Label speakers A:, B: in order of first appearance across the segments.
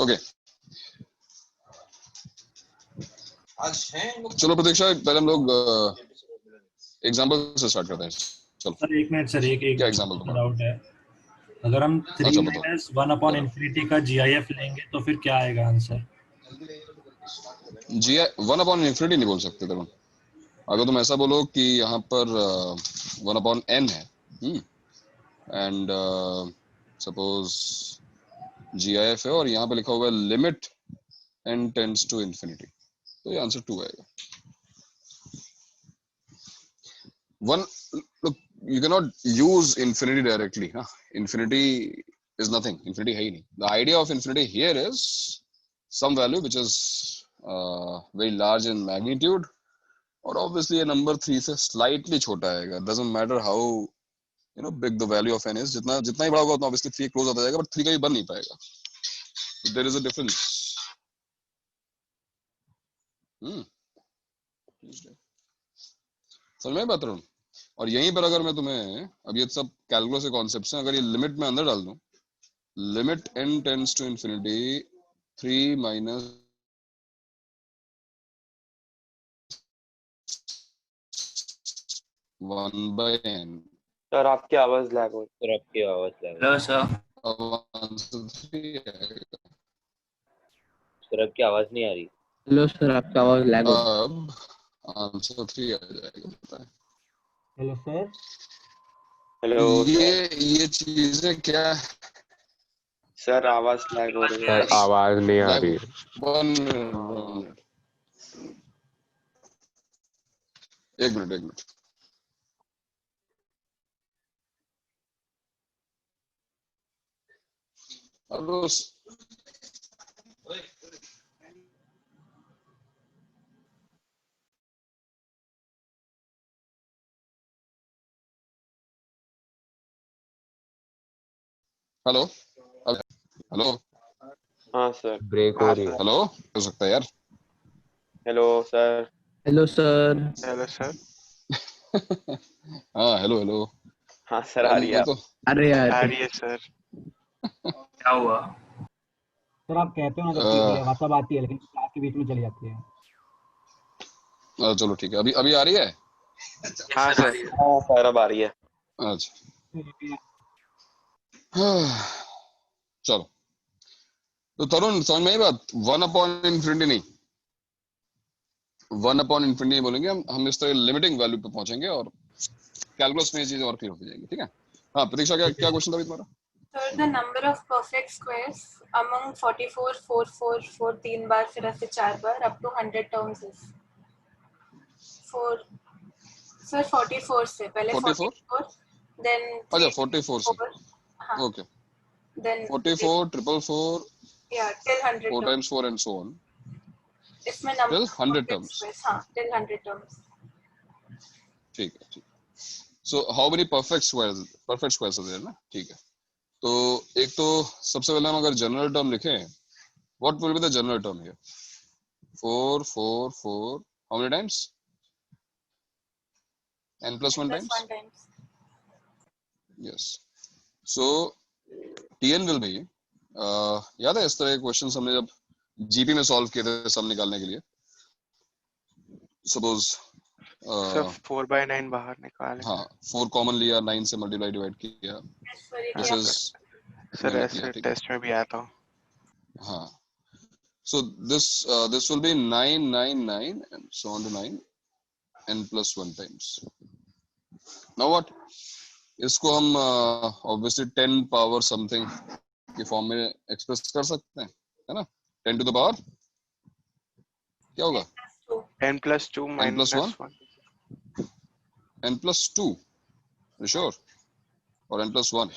A: Okay चलो प्रतीक्षा, पहले हम लोग एग्जाम्पल से स्टार्ट करते हैं। चलो
B: सर एक मिनट सर, एक
A: क्या एग्जाम्पल तुम्हारा?
B: डाउट है। अगर हम 3
A: अच्छा बताओ।
B: माइनस 1/∞ का GIF लेंगे तो फिर क्या आएगा आंसर?
A: जी 1/∞ नहीं बोल सकते तरुण। अगर तुम ऐसा बोलो कि यहाँ पर 1/n है एंड सपोज GIF है और यहाँ पे लिखा हुआ है limit n tends to infinity, तो ये आंसर 2 आएगा। One, look, you cannot use infinity directly. Huh? Infinity is nothing. Infinity है ही नहीं. The idea of infinity here is some value which is very large in magnitude, और obviously a number 3 से slightly छोटा आएगा. Doesn't matter how big the value of n is. जितना ही बड़ा होगा उतना obviously 3 close आता जाएगा, but 3 का भी बन नहीं पाएगा. So there is a difference. समझ में बात रहा हूँ? और यहीं पर अगर मैं तुम्हें, अब ये सब कैलकुलस के कॉन्सेप्ट्स हैं, अगर ये लिमिट में अंदर डाल दूं, limit n tends to infinity 3 minus one by n।
C: Sir आपकी आवाज लैग हो रही है। सर आपकी आवाज लैग
D: हेलो सर।
A: अब आंसर 3 आएगा।
C: सर आपकी आवाज नहीं आ रही।
D: हेलो सर, आपका आवाज लैग हो रहा है।
A: अब आंसर 3 आ जाएगा। बताएं।
B: Hello sir.
C: हेलो
A: ये चीजें क्या है?
C: सर आवाज लैग हो रही है।
E: सर आवाज नहीं आ रही है।
A: एक मिनट। Hello hello hello.
C: हाँ सर।
E: ब्रेक हो रही है।
A: हेलो हो सकता है यार।
C: Hello sir.
D: Hello sir.
C: Hello sir.
A: हाँ हेलो।
C: हाँ सर आ रही है।
A: तो
D: अरे यार,
C: आ रही है सर।
D: क्या हुआ?
B: सर आप कहते हो ना जब कि आवाज सब आती है लेकिन क्लास के बीच में चली जाती है।
A: चलो ठीक है, अभी आ रही है।
C: हाँ सर। हाँ सर अब आ रही है।
A: अच्छा चलो, तो तरुण समझ में आई बात? 1/∞ नहीं, 1/∞ बोलेंगे हम इस तरह लिमिटिंग वैल्यू पे पहुंचेंगे और कैलकुलस में ये चीजें और क्लियर हो जाएंगी। ठीक है। हाँ प्रतीक्षा, क्या क्वेश्चन था तुम्हारा?
F: Sir, the number of perfect squares among 44, 4, 4, 4 3 बार फिर ऐसे 4 बार up to 100 terms is 4. Sir 44 से पहले 44 then
A: अच्छा 44 से
F: 4 हाँ
A: okay,
F: then
A: 44 444
F: yeah till 100
A: 4
F: terms.
A: times 4 and so on
F: इसमें number
A: till
F: of
A: 100
F: perfect
A: terms.
F: squares हाँ till 100 terms.
A: ठीक है। So how many perfect squares are there ना? ठीक है, तो एक तो सबसे पहले हम अगर जनरल टर्म लिखें, what will be the general term here? 4 4 4 how many times? n plus 1 times?
F: 1 times.
A: Yes. So Tn will be याद है इस तरह के क्वेश्चन हमने जब जीपी में सॉल्व किए थे सम निकालने के लिए? सपोज
C: 4/9 बाहर निकाले।
A: हाँ 4 कॉमन लिया, 9 से मल्टीप्लाई डिवाइड किया,
F: Yes, sir,
C: सर ऐसे टेस्ट में भी आया था।
A: हाँ, so this will be 9 9 9 and so on to 9 n plus 1 times. Now what? इसको हम obviously 10 power something की फॉर्म में एक्सप्रेस कर सकते हैं, है ना? 10 to the power क्या होगा?
C: n plus 2
A: n plus 1
C: -1
A: n plus 2 sure और n plus 1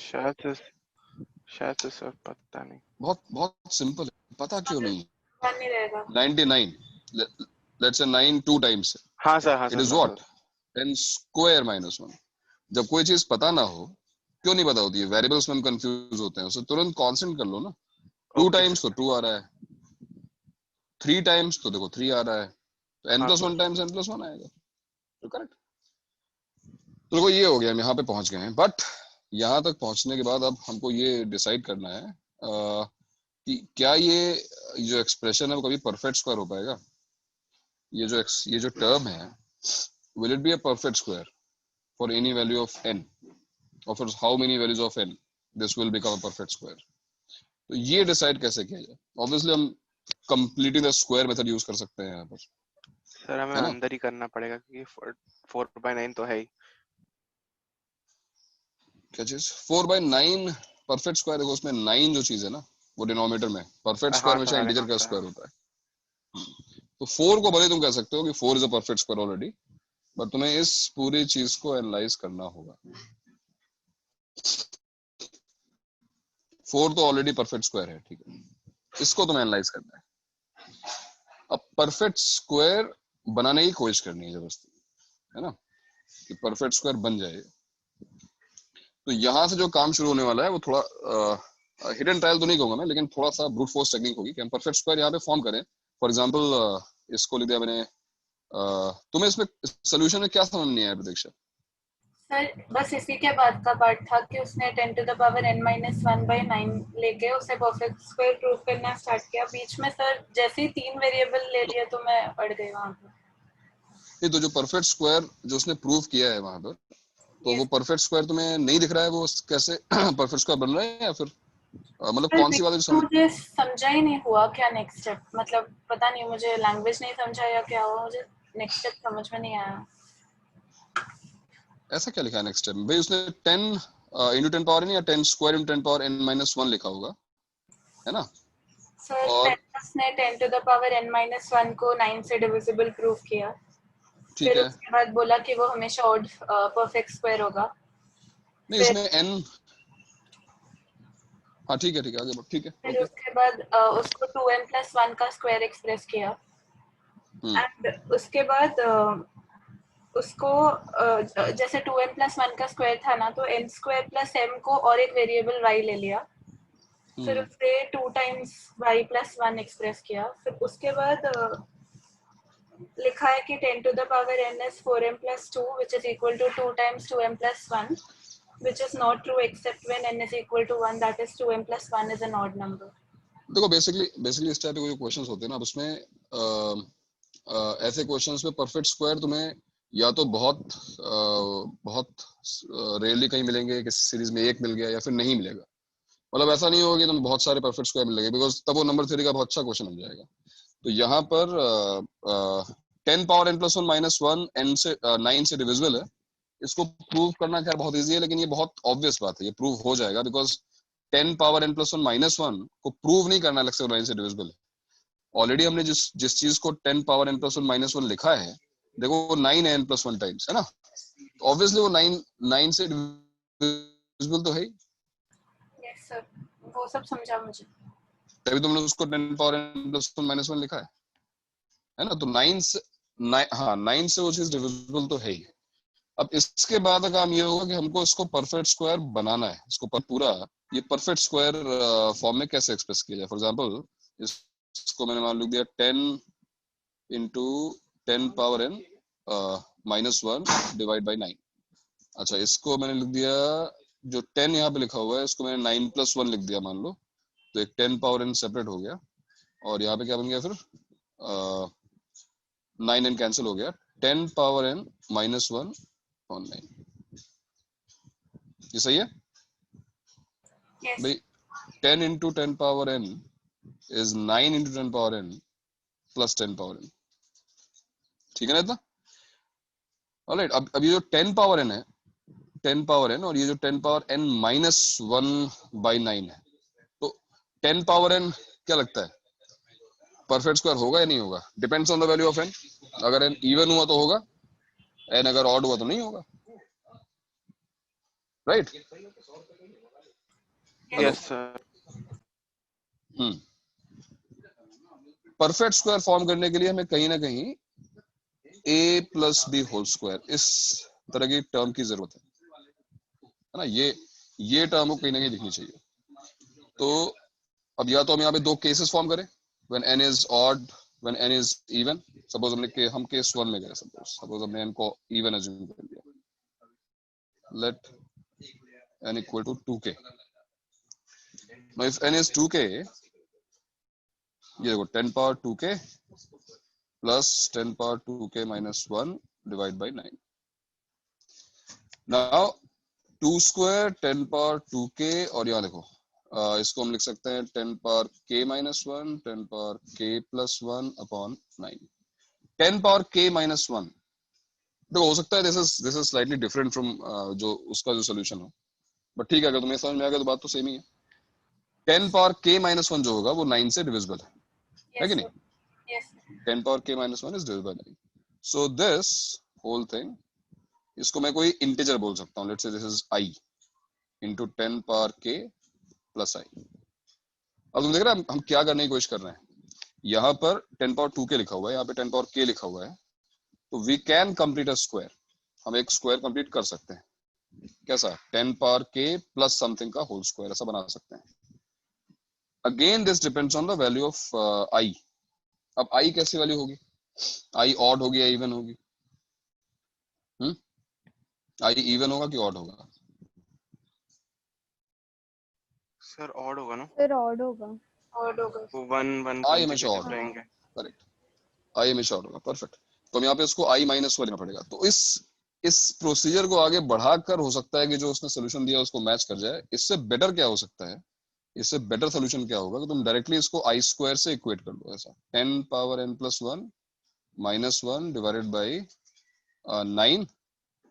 C: शायद से सर पता नहीं।
A: बहुत सिंपल है, पता क्यों नहीं?
F: 1 नहीं रहेगा।
A: 99 let's say 9 2 times
C: हाँ सर हाँ
A: it
C: sir.
A: is what? 10 square minus 1. जब कोई चीज पता ना हो, क्यों नहीं पता होती है? वेरिएबल्स में हम कंफ्यूज होते हैं, उसे तुरंत कांस्टेंट कर लो ना। 2 टाइम्स तो 2 आ रहा है, 3 टाइम्स तो देखो 3 आ रहा है, तो n plus 1 times n plus 1 आएगा, तो करेक्ट। तो देखो ये हो गया, हम यहाँ पे पहुंच गए हैं, बट यहाँ तक पहुंचने के बाद अब हमको ये डिसाइड करना है कि क्या ये जो एक्सप्रेशन है वो कभी परफेक्ट स्क्वायर हो पाएगा। ये जो टर्म है, will it be a perfect square for any value of n, or for how many values of n this will become a perfect square। तो ये डिसाइड कैसे किया जाए? ऑब्वियसली हम completing the square method use कर सकते हैं यहाँ पर,
C: सर हमें
A: है ना?
C: अंदर ही करना पड़ेगा क्योंकि 4/9 तो है ही।
A: क्या चीज 4/9 परफेक्ट स्क्वायर? देखो उसमें 9 जो चीज है ना वो डिनोमिनेटर में, परफेक्ट स्क्वायर
C: हाँ
A: हमेशा
C: सर,
A: इंटीजर का
C: डिनोमिनेटर
A: स्क्वायर होता है। तो 4 को भले तुम कह सकते हो कि 4 is a perfect square already, but तुम्हें इस पूरी चीज को एनालाइज करना होगा। 4 तो ऑलरेडी परफेक्ट स्क्वायर है, ठीक है, इसको तुम्हें एनालाइज करना है। अब परफेक्ट स्क्वायर बनाने की कोशिश करनी है जबरदस्ती, है ना, कि परफेक्ट स्क्वायर बन जाए। तो यहाँ से जो काम शुरू होने वाला है वो थोड़ा हिडन ट्रायल तो नहीं कहूंगा मैं, लेकिन थोड़ा सा ब्रूट फोर्स टेक्निक होगी कि हम परफेक्ट स्क्वायर यहाँ पे फॉर्म करें। फॉर एग्जांपल इसको लिख दिया मैंने। तुम्हें इसमें सोल्यूशन में क्या समझ नहीं आया प्रतीक्षा?
F: सर बस इसी के बाद का पार्ट था कि उसने 10 to the power n-1/9 लेके उसे परफेक्ट स्क्वायर प्रूव करना स्टार्ट किया। बीच में सर जैसे ही 3 वेरिएबल ले लिए तो मैं अड़ गई वहां पर।
A: नहीं, तो जो परफेक्ट स्क्वायर जो उसने प्रूव किया है वहां पर, तो वो परफेक्ट स्क्वायर तुम्हें नहीं दिख रहा है, वो कैसे परफेक्ट स्क्वायर बन रहा है, या फिर मतलब कौन सी बात है जो
F: मुझे समझा ही नहीं हुआ क्या नेक्स्ट स्टेप, मतलब पता नहीं मुझे लैंग्वेज नहीं समझा या क्या हुआ, मुझे नेक्स्ट स्टेप समझ में नहीं आया।
A: ऐसा क्या लिखा है नेक्स्ट स्टेप में? भाई उसने 10 into 10 power n या 10 square into 10 power n-1 लिखा होगा, है ना?
F: सर
A: और
F: उसने 10 to the power n-1 को 9 से डिविजिबल प्रूव किया।
A: ठीक
F: फिर
A: है,
F: उसके बाद बोला कि वो हमेशा ऑड परफेक्ट स्क्वायर होगा।
A: नहीं
F: फिर
A: इसमें n, हाँ ठीक है आगे बढ़ो, ठीक है,
F: फिर
A: ओके।
F: उसके बाद उसको 2n+1 का स्क्वायर एक्सप्रेस किया। एंड उसके बाद उसको जैसे 2n+1 का स्क्वायर था ना, तो n² + m को और एक वेरिएबल y ले लिया। फिर उसे 2 times y+1 एक्सप्रेस किया। फिर उसके बाद लिखा है कि 10 to the power n is 4m+2 which is equal to 2 times 2m+1, which is not true except when n is equal to 1, that is 2m+1 is an odd number।
A: देखो basically इस type के जो questions होते हैं ना, अब उसमें ऐसे क्वेश्चंस में परफेक्ट स्क्वायर तुम्हें या तो बहुत रेयरली कहीं मिलेंगे, किसी सीरीज में एक मिल गया, या फिर नहीं मिलेगा। मतलब ऐसा नहीं होगा कि तुम्हें बहुत सारे परफेक्ट स्क्वायर मिलेंगे, बिकॉज तब वो नंबर थ्योरी का बहुत अच्छा क्वेश्चन बन जाएगा। तो यहाँ पर 10 power n+1 - 1 n से 9 से डिविजिबल है। इसको प्रूव करना खैर बहुत इजी है, लेकिन ये बहुत ऑब्वियस बात है, ये प्रूव हो जाएगा, बिकॉज 10 power n+1 - 1 को प्रूव नहीं करना अलग से 9 से डिविजिबल है। ऑलरेडी हमने जिस चीज को 10 power n+1 - 1 लिखा है, देखो वो 9 है n+1 टाइम्स, है ना? ऑब्वियसली वो 9 से डिविजिबल तो है ही।
F: यस सर, वो सब समझा मुझे।
A: तभी तुमने उसको 10 power n+1 - 1 लिखा है ना? तो 9 से 9 से वो चीज डिविजिबल तो है ही। अब इसके बाद का काम ये होगा कि हमको इसको परफेक्ट स्क्वायर बनाना है। इसको पूरा ये परफेक्ट स्क्वायर फॉर्म में कैसे एक्सप्रेस किया जाए। फॉर एग्जांपल इसको मैंने मान लिया 10 into 10 power n -1 divide by 9। अच्छा, इसको मैंने लिख दिया, जो 10 यहाँ पे लिखा हुआ है इसको मैंने 9+1 लिख दिया मान लो, तो एक 10 power n सेपरेट हो गया, और यहाँ पे क्या बन गया फिर 9n कैंसिल हो गया, 10 power n -1 on 9। ये सही है
F: yes.
A: भाई? 10 into 10 power n is 9 into 10 power n plus 10 power n, ठीक है ना इतना? ऑलराइट, अब ये जो 10 power n है, 10 power n, और ये जो 10 power n -1/9 है, तो 10 power n क्या लगता है परफेक्ट स्क्वायर होगा या नहीं होगा? Depends on the value of n। अगर n इवन हुआ तो होगा, n अगर ऑड हुआ तो नहीं होगा, right?
C: Yes sir.
A: Perfect square form करने के लिए हमें कहीं ना कहीं a + b होल स्क्वायर, इस तरह की टर्म की जरूरत है ना? ये टर्म को कहीं ना कहीं दिखनी चाहिए। तो अब या तो हम यहाँ पे दो केसेस फॉर्म करें, when n is odd, when n is even। Suppose हम केस 1 में गए, सपोज हमने n को इवन अज्यूम कर लिया। Let n equal to 2k. Now if n is 2k, ये देखो 10 power 2k plus 10 power 2k minus 1 divided by 9. Now 2 square 10 power 2k और यहाँ देखो इसको हम लिख सकते हैं 10 power k minus 1 10 power k plus 1 upon 9. 10 power k minus 1 तो हो सकता है this is slightly different from जो उसका जो solution हो, बट ठीक है अगर तुम्हें समझ में आ गया तो बात तो सेम ही है. 10 power k minus 1 जो होगा वो 9 से divisible है कि नहीं?
F: Yes.
A: 10 power k minus 1 is divisible by 9. So this whole thing, इसको मैं कोई integer बोल सकता हूँ. Let's say this is I into 10 power k plus I. अब तुम देख रहे हैं हम क्या करने की कोशिश कर रहे हैं. यहाँ पर 10 power 2k लिखा हुआ है, यहाँ पे 10 power k लिखा हुआ है, तो we can complete a square. हम एक square complete कर सकते हैं. कैसा? 10 power k plus something का whole square ऐसा बना सकते हैं. Again this depends on the value of I. अब I कैसी वैल्यू होगी? I odd होगी या even होगी? I even होगा कि odd होगा?
C: सर ऑड होगा ना,
G: फिर ऑड होगा।
F: Odd होगा।
C: वो 1
A: I हमेशा odd
C: रहेंगे।
A: करेक्ट. I हमेशा odd होगा. परफेक्ट. तो हम यहाँ पे इसको I minus 1 लेना पड़ेगा. तो इस प्रोसीजर को आगे बढ़ाकर हो सकता है कि जो उसने सोल्यूशन दिया उसको मैच कर जाए. इससे बेटर क्या हो सकता है? इससे बेटर सोल्यूशन क्या होगा कि तुम डायरेक्टली इसको I स्क्वायर से इक्वेट कर दो. ऐसा 10 power n plus 1 minus 1 divided by 9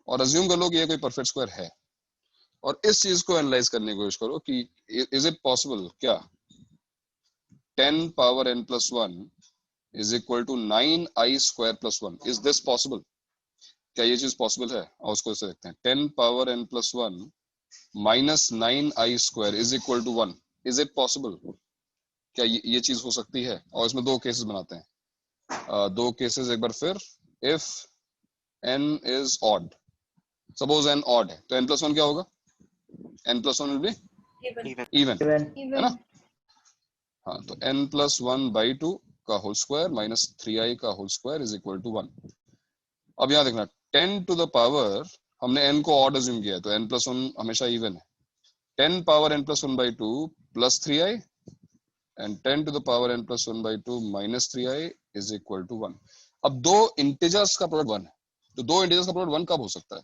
A: और अज्यूम कर लो कि ये कोई परफेक्ट स्क्वायर है और इस चीज को एनालाइज करने की कोशिश करो कि इज इट पॉसिबल क्या 10 power n plus 1 is equal to 9i square plus 1. Is this possible? क्या ये चीज पॉसिबल है? और उसको ऐसे देखते हैं 10 power n plus 1 minus 9i square is equal to 1. Is it possible? क्या ये चीज हो सकती है? और इसमें दो केसेस बनाते हैं. दो केसेस एक बार फिर. If n is odd, suppose n odd है तो n plus 1 क्या होगा? n plus 1 will be even है ना? हाँ तो n plus 1 by 2 का होल स्क्वायर माइनस 3i का whole square is equal to 1. अब यहाँ देखना 10 टू द पावर हमने n को ऑड अज्यूम किया है तो n plus 1 हमेशा इवन है. 10 power n plus 1 by 2 plus 3i and 10 to the power n plus 1 by 2 minus 3i is equal to 1. अब दो इंटीजर्स का प्रोडक्ट 1 है तो दो इंटीजर्स का प्रोडक्ट 1 कब हो सकता है?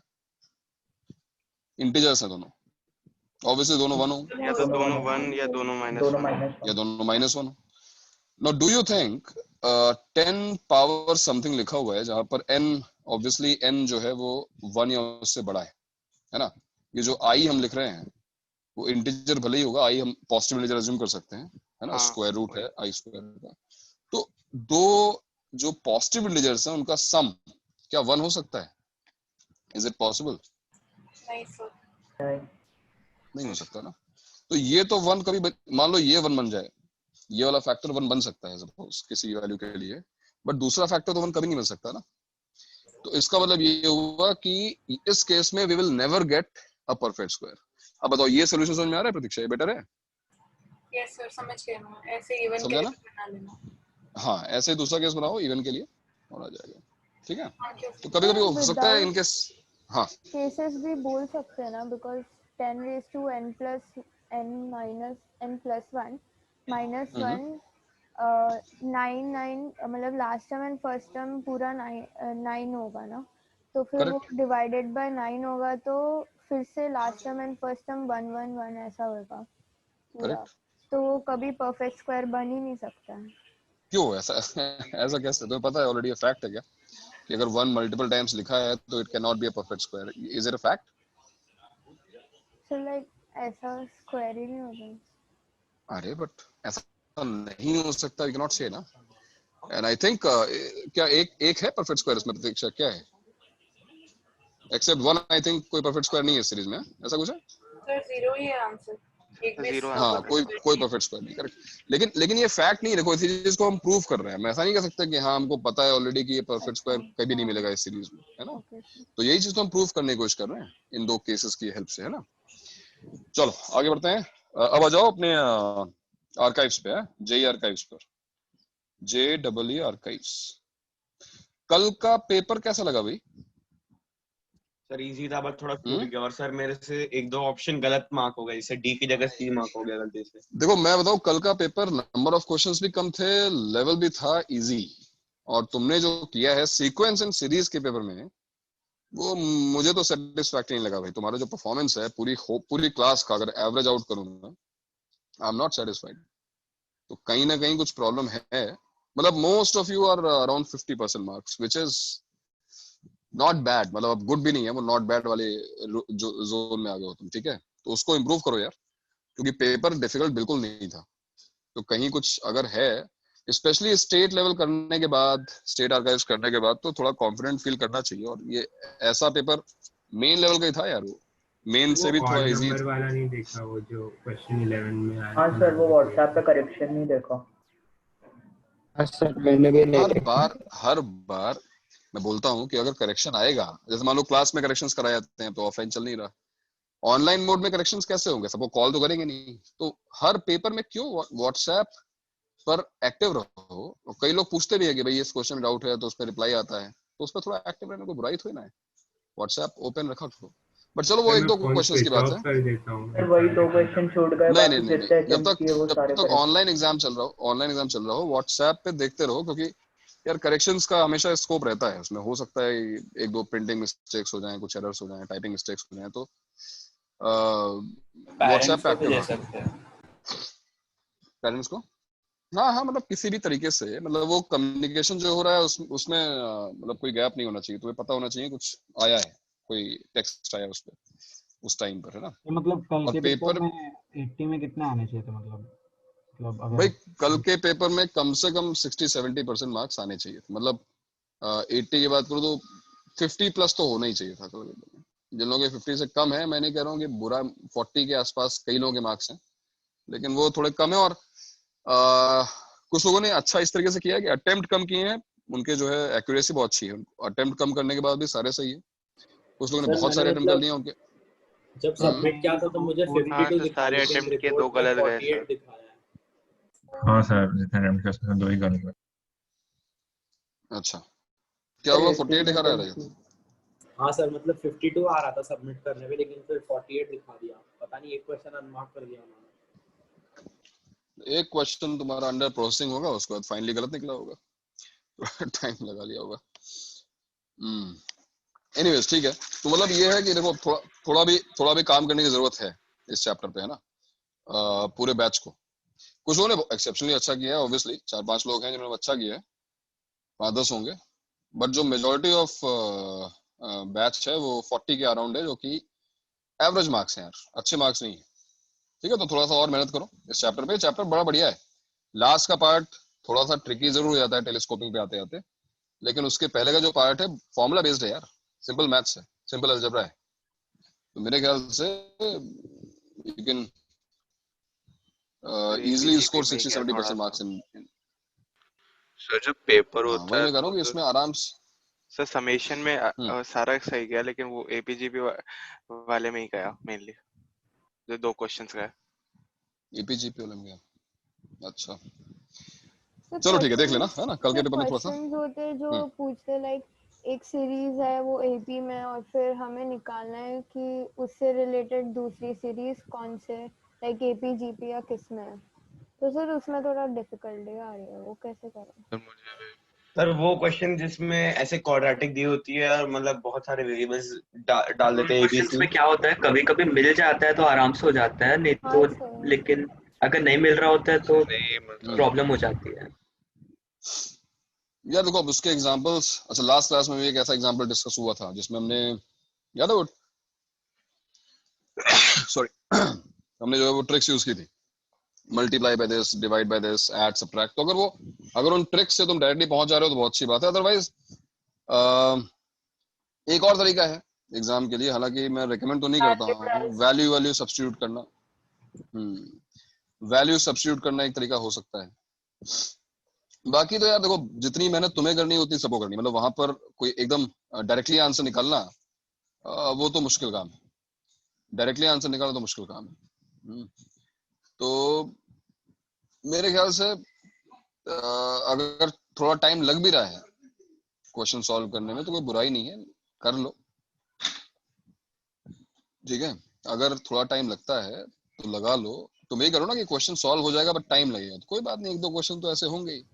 A: इंटीजर्स है दोनों, ऑब्वियसली दोनों 1 हो
C: या तो दोनों 1 या दोनों -1
A: या दोनों -1 हो. Now do you think 10 power something लिखा हुआ है जहां पर n ऑब्वियसली n जो है वो 1 या उससे बड़ा है ना? ये जो i हम लिख रहे हैं वो इंटीजर भले ही होगा, i हम पॉजिटिव इंटीजर अज्यूम कर सकते हैं है ना?
C: हाँ,
A: स्क्वायर रूट है i स्क्वायर का. तो दो जो पॉजिटिव इंटीजर्स हैं उनका सम क्या 1 हो सकता है? Is it possible?
F: नहीं सर।
A: नहीं हो सकता ना. तो ये तो 1 कभी मान लो ये 1 बन जाए, ये वाला फैक्टर 1 बन सकता है सपोज किसी वैल्यू के लिए, बट दूसरा फैक्टर तो 1 कभी नहीं बन सकता ना. तो इसका मतलब ये हुआ कि इस केस में we will never get a perfect square. अब बताओ ये सॉल्यूशन समझ में आ रहा है प्रतीक्षा? ये बेटर है?
F: यस सर समझ गए मैं। ऐसे इवन के
A: समझा
F: लिए
A: ना?
F: बना लेना।
A: हाँ ऐसे ही दूसरा केस बनाओ इवन के लिए और आ जाएगा. ठीक है.
F: हाँ, yes,
A: तो कभी कभी हो सकता है इनके हाँ
G: केसेस भी बोल सकते हैं ना, because 10 raised to n plus n minus n plus 1 minus 1 9 मतलब last term and first term पूरा 9 होगा ना, तो फिर वो डिवाइडेड बाय 9 होगा तो फिर से last term and first term 1 1 1 ऐसा होगा पूरा. तो वो कभी परफेक्ट स्क्वायर बन ही नहीं सकता है.
A: क्यों ऐसा ऐसा कैसे? तुम्हें पता है ऑलरेडी ये फैक्ट है क्या कि अगर 1 मल्टीपल टाइम्स लिखा है तो it can not be a perfect square. Is it a fact?
G: So like ऐसा स्क्वायर ही नहीं होगा.
A: अरे बट ऐसा नहीं हो सकता. यू कैन नॉट से ना. एंड आई थिंक क्या एक है परफेक्ट स्क्वायर इसमें प्रतीक्षा? क्या है? एक्सेप्ट 1 आई थिंक कोई परफेक्ट स्क्वायर नहीं है सीरीज में. ऐसा कुछ है?
F: सर जीरो ही है आंसर. एक भी
C: Zero
A: हाँ कोई परफेक्ट स्क्वायर नहीं. करेक्ट. लेकिन ये फैक्ट नहीं. देखो इसी चीज को हम प्रूव कर रहे हैं. मैं ऐसा नहीं कह सकता कि हाँ हमको पता है ऑलरेडी कि ये परफेक्ट स्क्वायर कभी नहीं मिलेगा इस सीरीज में, है ना? तो यही चीज तो हम प्रूव करने की कोशिश कर रहे हैं इन दो केसेस की हेल्प से, है ना? चलो आगे बढ़ते हैं. अब आ जाओ अपने आर्काइव्स पे. जेई आर्काइव्स पर. JEE archives. कल का पेपर कैसा लगा भाई?
H: सर इजी था बट थोड़ा छूट गया, और सर मेरे से एक दो ऑप्शन गलत मार्क हो गए, जैसे डी की जगह सी मार्क हो गया गलती से।
A: देखो मैं बताऊं, कल का पेपर नंबर ऑफ क्वेश्चंस भी कम थे, लेवल भी था इजी, और तुमने जो किया है सीक्वेंस एंड सीरीज के पेपर में, वो मुझे तो सेटिस्फैक्टरी नहीं लगा भाई। तुम्हारा जो परफॉर्मेंस है पूरी क्लास का अगर एवरेज आउट करूं मैं, आई एम नॉट सेटिस्फाइड। तो कहीं ना कहीं कुछ प्रॉब्लम है। मतलब most of you are around 50% marks, which is not bad. मतलब अब गुड भी नहीं है, वो नॉट बैड वाले जो जोन में आ गए हो तुम, ठीक है। तो उसको इम्प्रूव करो यार, क्योंकि पेपर डिफिकल्ट बिल्कुल नहीं था। तो कहीं कुछ अगर है, स्पेशली स्टेट लेवल करने के बाद, स्टेट आर्काइव्स करने के बाद, तो थोड़ा कॉन्फिडेंट फील करना चाहिए। और ये ऐसा पेपर मेन लेवल का ही था यार, वो मेन से भी थोड़ा इजी
I: नंबर वाला नहीं देखा, वो जो क्वेश्चन 11 में आया।
J: हाँ सर, वो व्हाट्सएप पे करेक्शन नहीं देखा।
D: हाँ सर मैंने भी नहीं
A: हर बार मैं बोलता हूँ कि अगर करेक्शन आएगा, जैसे मान लो क्लास में करेक्शंस कराए जाते हैं, तो ऑफलाइन चल नहीं रहा, ऑनलाइन मोड में करेक्शंस कैसे होंगे? सबको कॉल तो करेंगे नहीं। तो हर पेपर में क्यों व्हाट्सएप पर एक्टिव रहो। और कई लोग पूछते भी है कि भाई इस क्वेश्चन में डाउट है, तो उस पर रिप्लाई आता है, तो उस पर थोड़ा एक्टिव रहने को बुराई थोड़ी ना है। व्हाट्सएप ओपन रखा करो। बट चलो वो एक दो क्वेश्चंस की बात है,
J: वही दो क्वेश्चन छूट गए।
A: नहीं जब तक ऑनलाइन एग्जाम चल रहा हो व्हाट्सएप पे देखते रहो, क्योंकि यार करेक्शंस का हमेशा स्कोप रहता है उसमें। हो सकता है एक दो प्रिंटिंग मिस्टेक्स हो जाएं, कुछ एरर्स हो जाएं, टाइपिंग मिस्टेक्स हो जाएं, तो व्हाट्सएप पे एक्टिव रहो पेरेंट्स को। हाँ मतलब किसी भी तरीके से, मतलब वो कम्युनिकेशन जो हो रहा है उसमें मतलब कोई गैप नहीं होना चाहिए। तुम्हें पता होना चाहिए कुछ आया है, कोई टेक्स्ट आया उस पर उस टाइम पर, है ना।
B: मतलब कल के
A: पेपर
B: में 80 में कितना आने चाहिए थे? मतलब अगर
A: भाई कल के पेपर में कम से कम 60-70% मार्क्स आने चाहिए। मतलब 80 की बात करूँ तो 50 प्लस तो होना ही चाहिए था कल के पेपर में। जिन लोगों के 50 से कम है, मैं नहीं कह रहा हूँ कि बुरा, 40 के आसपास कई लोगों के मार्क्स हैं, लेकिन वो थोड़े कम है। और कुछ लोगों ने अच्छा इस तरीके से किया है कि अटेम्प्ट कम किए हैं, उनके जो है एक्यूरेसी बहुत अच्छी है। अटेम्प्ट कम करने के बाद भी सारे सही है। कुछ लोगों ने बहुत सारे अटेम्प्ट कर लिए उनके।
K: जब सबमिट किया था तो मुझे 52 दिखा
C: सारे
K: लेकिन
C: अटेम्प्ट के
K: रिपोर्ट
C: दो
K: में
C: गलत गए
K: 48
C: सर।
K: दिखाया है।
I: हाँ सर, जितने अटेम्प्ट किए उसमें 2 ही गलत हुए।
A: अच्छा, क्या हुआ? 48 दिखा रहा है?
K: हाँ सर, मतलब 52 आ रहा था सबमिट करने में, लेकिन फिर 48 दिखा दिया। पता नहीं, एक क्वेश्चन अनमार्क कर दिया उन्होंने।
A: एक क्वेश्चन तुम्हारा अंडर प्रोसेसिंग होगा, उसके बाद फाइनली गलत निकला होगा, टाइम लगा लिया होगा। एनीवेज ठीक है। तो मतलब ये है कि देखो थोड़ा भी काम करने की जरूरत है इस चैप्टर पे, है ना। पूरे बैच को, कुछ लोगों ने एक्सेप्शनली अच्छा किया है, ऑब्वियसली 4-5 लोग हैं जिन्होंने अच्छा किया है, 5-10 होंगे। बट जो मेजोरिटी ऑफ बैच है वो 40 के अराउंड है, जो कि एवरेज मार्क्स हैं यार, अच्छे मार्क्स नहीं है। ठीक है, तो थोड़ा सा और मेहनत करो इस चैप्टर पे। चैप्टर बड़ा बढ़िया है। लास्ट का पार्ट थोड़ा सा ट्रिकी जरूर हो जाता है टेलीस्कोपिंग पे आते आते, लेकिन उसके पहले का जो पार्ट है फॉर्मूला बेस्ड है यार, सिंपल मैथ्स है, सिंपल अलजेब्रा है। तो मेरे ख्याल से you can easily score 60-70% marks in.
C: Sir जो पेपर
A: वही
C: होता है
A: मैं कह रहा हूँ कि इसमें आराम से
C: सर समेशन में सारा सही गया, लेकिन वो एपीजीपी वाले में ही गया मेनली, जो 2 क्वेश्चंस गए
A: एपीजीपी वाले में गया। अच्छा चलो ठीक है, देख लेना, है ना। कल के पेपर में थोड़ा सा
G: क्वेश्चंस होते जो पूछते लाइक एक सीरीज है वो एपी में, और फिर हमें निकालना है कि उससे रिलेटेड दूसरी सीरीज कौन से, लाइक एपी जीपी या किस में है। तो सर उसमें थोड़ा डिफिकल्टी आ रही है, वो कैसे करें?
H: सर वो क्वेश्चन जिसमें ऐसे क्वाड्रेटिक दी होती है और मतलब बहुत सारे वेरिएबल्स डाल देते हैं
L: क्वेश्चंस में क्या होता है, कभी कभी मिल जाता है तो आराम से हो जाता है, नहीं तो लेकिन अगर नहीं मिल रहा होता है तो प्रॉब्लम हो जाती है
A: यार। देखो अब उसके एग्जांपल्स, अच्छा लास्ट क्लास में भी एक ऐसा एग्जांपल डिस्कस हुआ था जिसमें हमने, याद है वो सॉरी हमने जो है वो ट्रिक्स यूज की थी, multiply by this, divide by this, add subtract. तो अगर उन ट्रिक्स से तुम डायरेक्टली पहुंच जा रहे हो तो बहुत अच्छी बात है। अदरवाइज एक और तरीका है एग्जाम के लिए, हालांकि मैं रिकमेंड तो नहीं करता हूँ, वैल्यू सब्स्टिट्यूट करना। वैल्यू सब्स्टिट्यूट करना एक तरीका हो सकता है। बाकी तो यार देखो, जितनी मेहनत तुम्हें करनी होती है सबको करनी, मतलब वहां पर कोई एकदम डायरेक्टली आंसर निकालना वो तो मुश्किल काम है। डायरेक्टली आंसर निकालना तो मुश्किल काम है। तो मेरे ख्याल से अगर थोड़ा टाइम लग भी रहा है क्वेश्चन सॉल्व करने में, तो कोई बुराई नहीं है, कर लो। ठीक है, अगर थोड़ा टाइम लगता है तो लगा लो, तुम यही करो ना कि क्वेश्चन सॉल्व हो जाएगा बट टाइम लगेगा, तो कोई बात नहीं, एक दो क्वेश्चन तो ऐसे होंगे ही,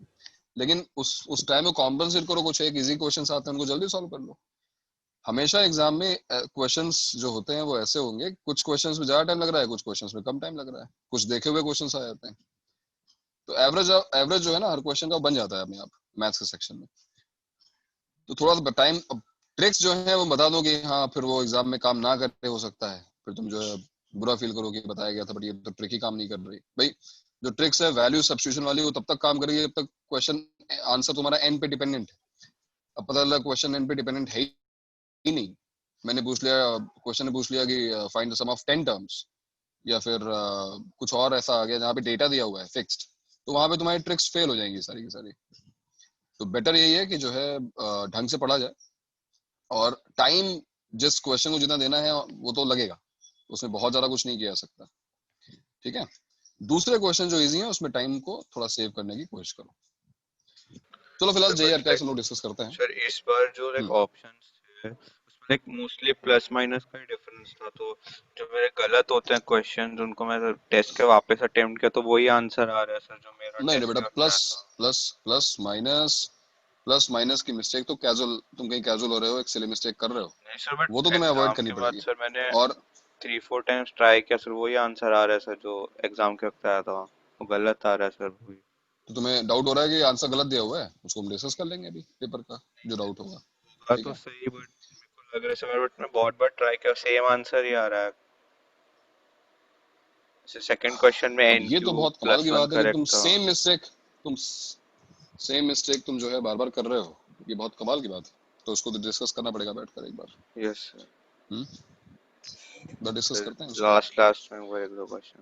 A: लेकिन उस टाइम में कॉम्पनसेट करो, कुछ एक इजी क्वेश्चन आते हैं उनको जल्दी सॉल्व कर लो। हमेशा एग्जाम में क्वेश्चंस जो होते हैं वो ऐसे होंगे, कुछ क्वेश्चंस में ज्यादा टाइम लग रहा है, कुछ क्वेश्चंस में कम टाइम लग रहा है, कुछ देखे हुए क्वेश्चंस आ जाते हैं, तो एवरेज जो है ना हर क्वेश्चन का बन जाता है अपने आप मैथ्स के सेक्शन में। तो थोड़ा सा टाइम, ट्रिक्स जो है वो बता दो कि हाँ फिर वो एग्जाम में काम ना करे, हो सकता है फिर तुम जो है बुरा फील करो कि बताया गया था बट ये तो ट्रिक ही काम नहीं कर रही। भाई जो ट्रिक्स है वैल्यू सब्स्टिट्यूशन वाली, वो तब तक काम करेगी जब तक क्वेश्चन आंसर तुम्हारा एन पे डिपेंडेंट है। अब पता चला क्वेश्चन एन पे डिपेंडेंट है ही नहीं, मैंने पूछ लिया, क्वेश्चन ने पूछ लिया कि find the sum of 10 terms, या फिर कुछ और ऐसा आ गया जहाँ पे डेटा दिया हुआ है फिक्स्ड, तो वहां पे तुम्हारी ट्रिक्स फेल हो जाएंगी सारी की सारी। तो बेटर यही है कि जो है ढंग से पढ़ा जाए, और टाइम जिस क्वेश्चन को जितना देना है वो तो लगेगा, उसमें बहुत ज्यादा कुछ नहीं किया जा सकता, ठीक है। दूसरे क्वेश्चन जो इजी है उसमें टाइम को थोड़ा सेव करने की कोशिश करो। चलो फिलहाल जे आर्काइव्स हम लोग डिस्कस करते हैं।
M: सर इस बार जो लाइक ऑप्शंस थे उसमें लाइक मोस्टली प्लस माइनस का ही डिफरेंस था, तो जो मेरे गलत होते हैं क्वेश्चंस उनको मैं टेस्ट के वापस अटेम्प्ट किया तो वही आंसर आ रहा है सर जो मेरा
A: नहीं
M: टेस्ट
A: बेटा,
M: में
A: प्लस प्लस माइनस की मिस्टेक तो कैजुअल, तुम कहीं कैजुअल हो रहे हो, एक सिली मिस्टेक कर रहे हो,
M: नहीं सर, बट
A: वो तो तुम्हें अवॉइड
M: एग्जाम
A: करनी
M: के बाद
A: पड़ेगी।
M: सर मैंने
A: और
M: 3-4 टाइम्स ट्राई किया सर, वही आंसर आ रहा है सर जो एग्जाम के वक्त आया था, वो गलत आ रहा है सर वही।
A: तो तुम्हें डाउट हो रहा है कि आंसर गलत दिया हुआ है, उसको हम डिस्कस कर लेंगे अभी पेपर का जो डाउट होगा, ठीक
M: तो
A: है।
M: सही, बट मेरे को लग रहा है सर, बट मैं बहुत बार ट्राई किया सेम आंसर ही आ रहा है। सेकंड क्वेश्चन में
A: अब
M: एन
A: ये तो
M: क्यूब
A: बहुत कमाल की
M: +1
A: बात है कि तुम
M: करेक्ट था।
A: सेम मिस्टेक तुम जो है बार बार कर रहे हो, ये बहुत कमाल की बात है, तो उसको तो डिस्कस करना पड़ेगा बैठकर एक बार।
M: यस सर,
A: तो डिस्कस करते हैं उसको।
M: लास्ट में वो एक दो क्वेश्चन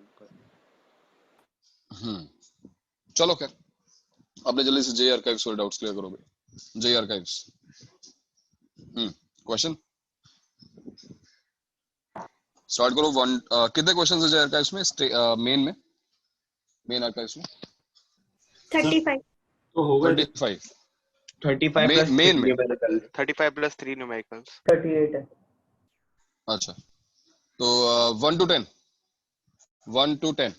A: चलो खैर, अपने जल्दी से जे आर्काइव्स वाले डाउट्स क्लियर करो भाई। जे आर्काइव्स क्वेश्चन स्टार्ट करो। कितने क्वेश्चन है जे आर्काइव्स में, मेन आर्काइव्स में?
F: 35
K: तो हो गए
A: 35
H: 35 प्लस
A: मेन
H: 3
A: में।
H: न्यूमेरिकल
C: 35 + 3 न्यूमेरिकल्स
J: 38 है।
A: अच्छा, तो 1 to 10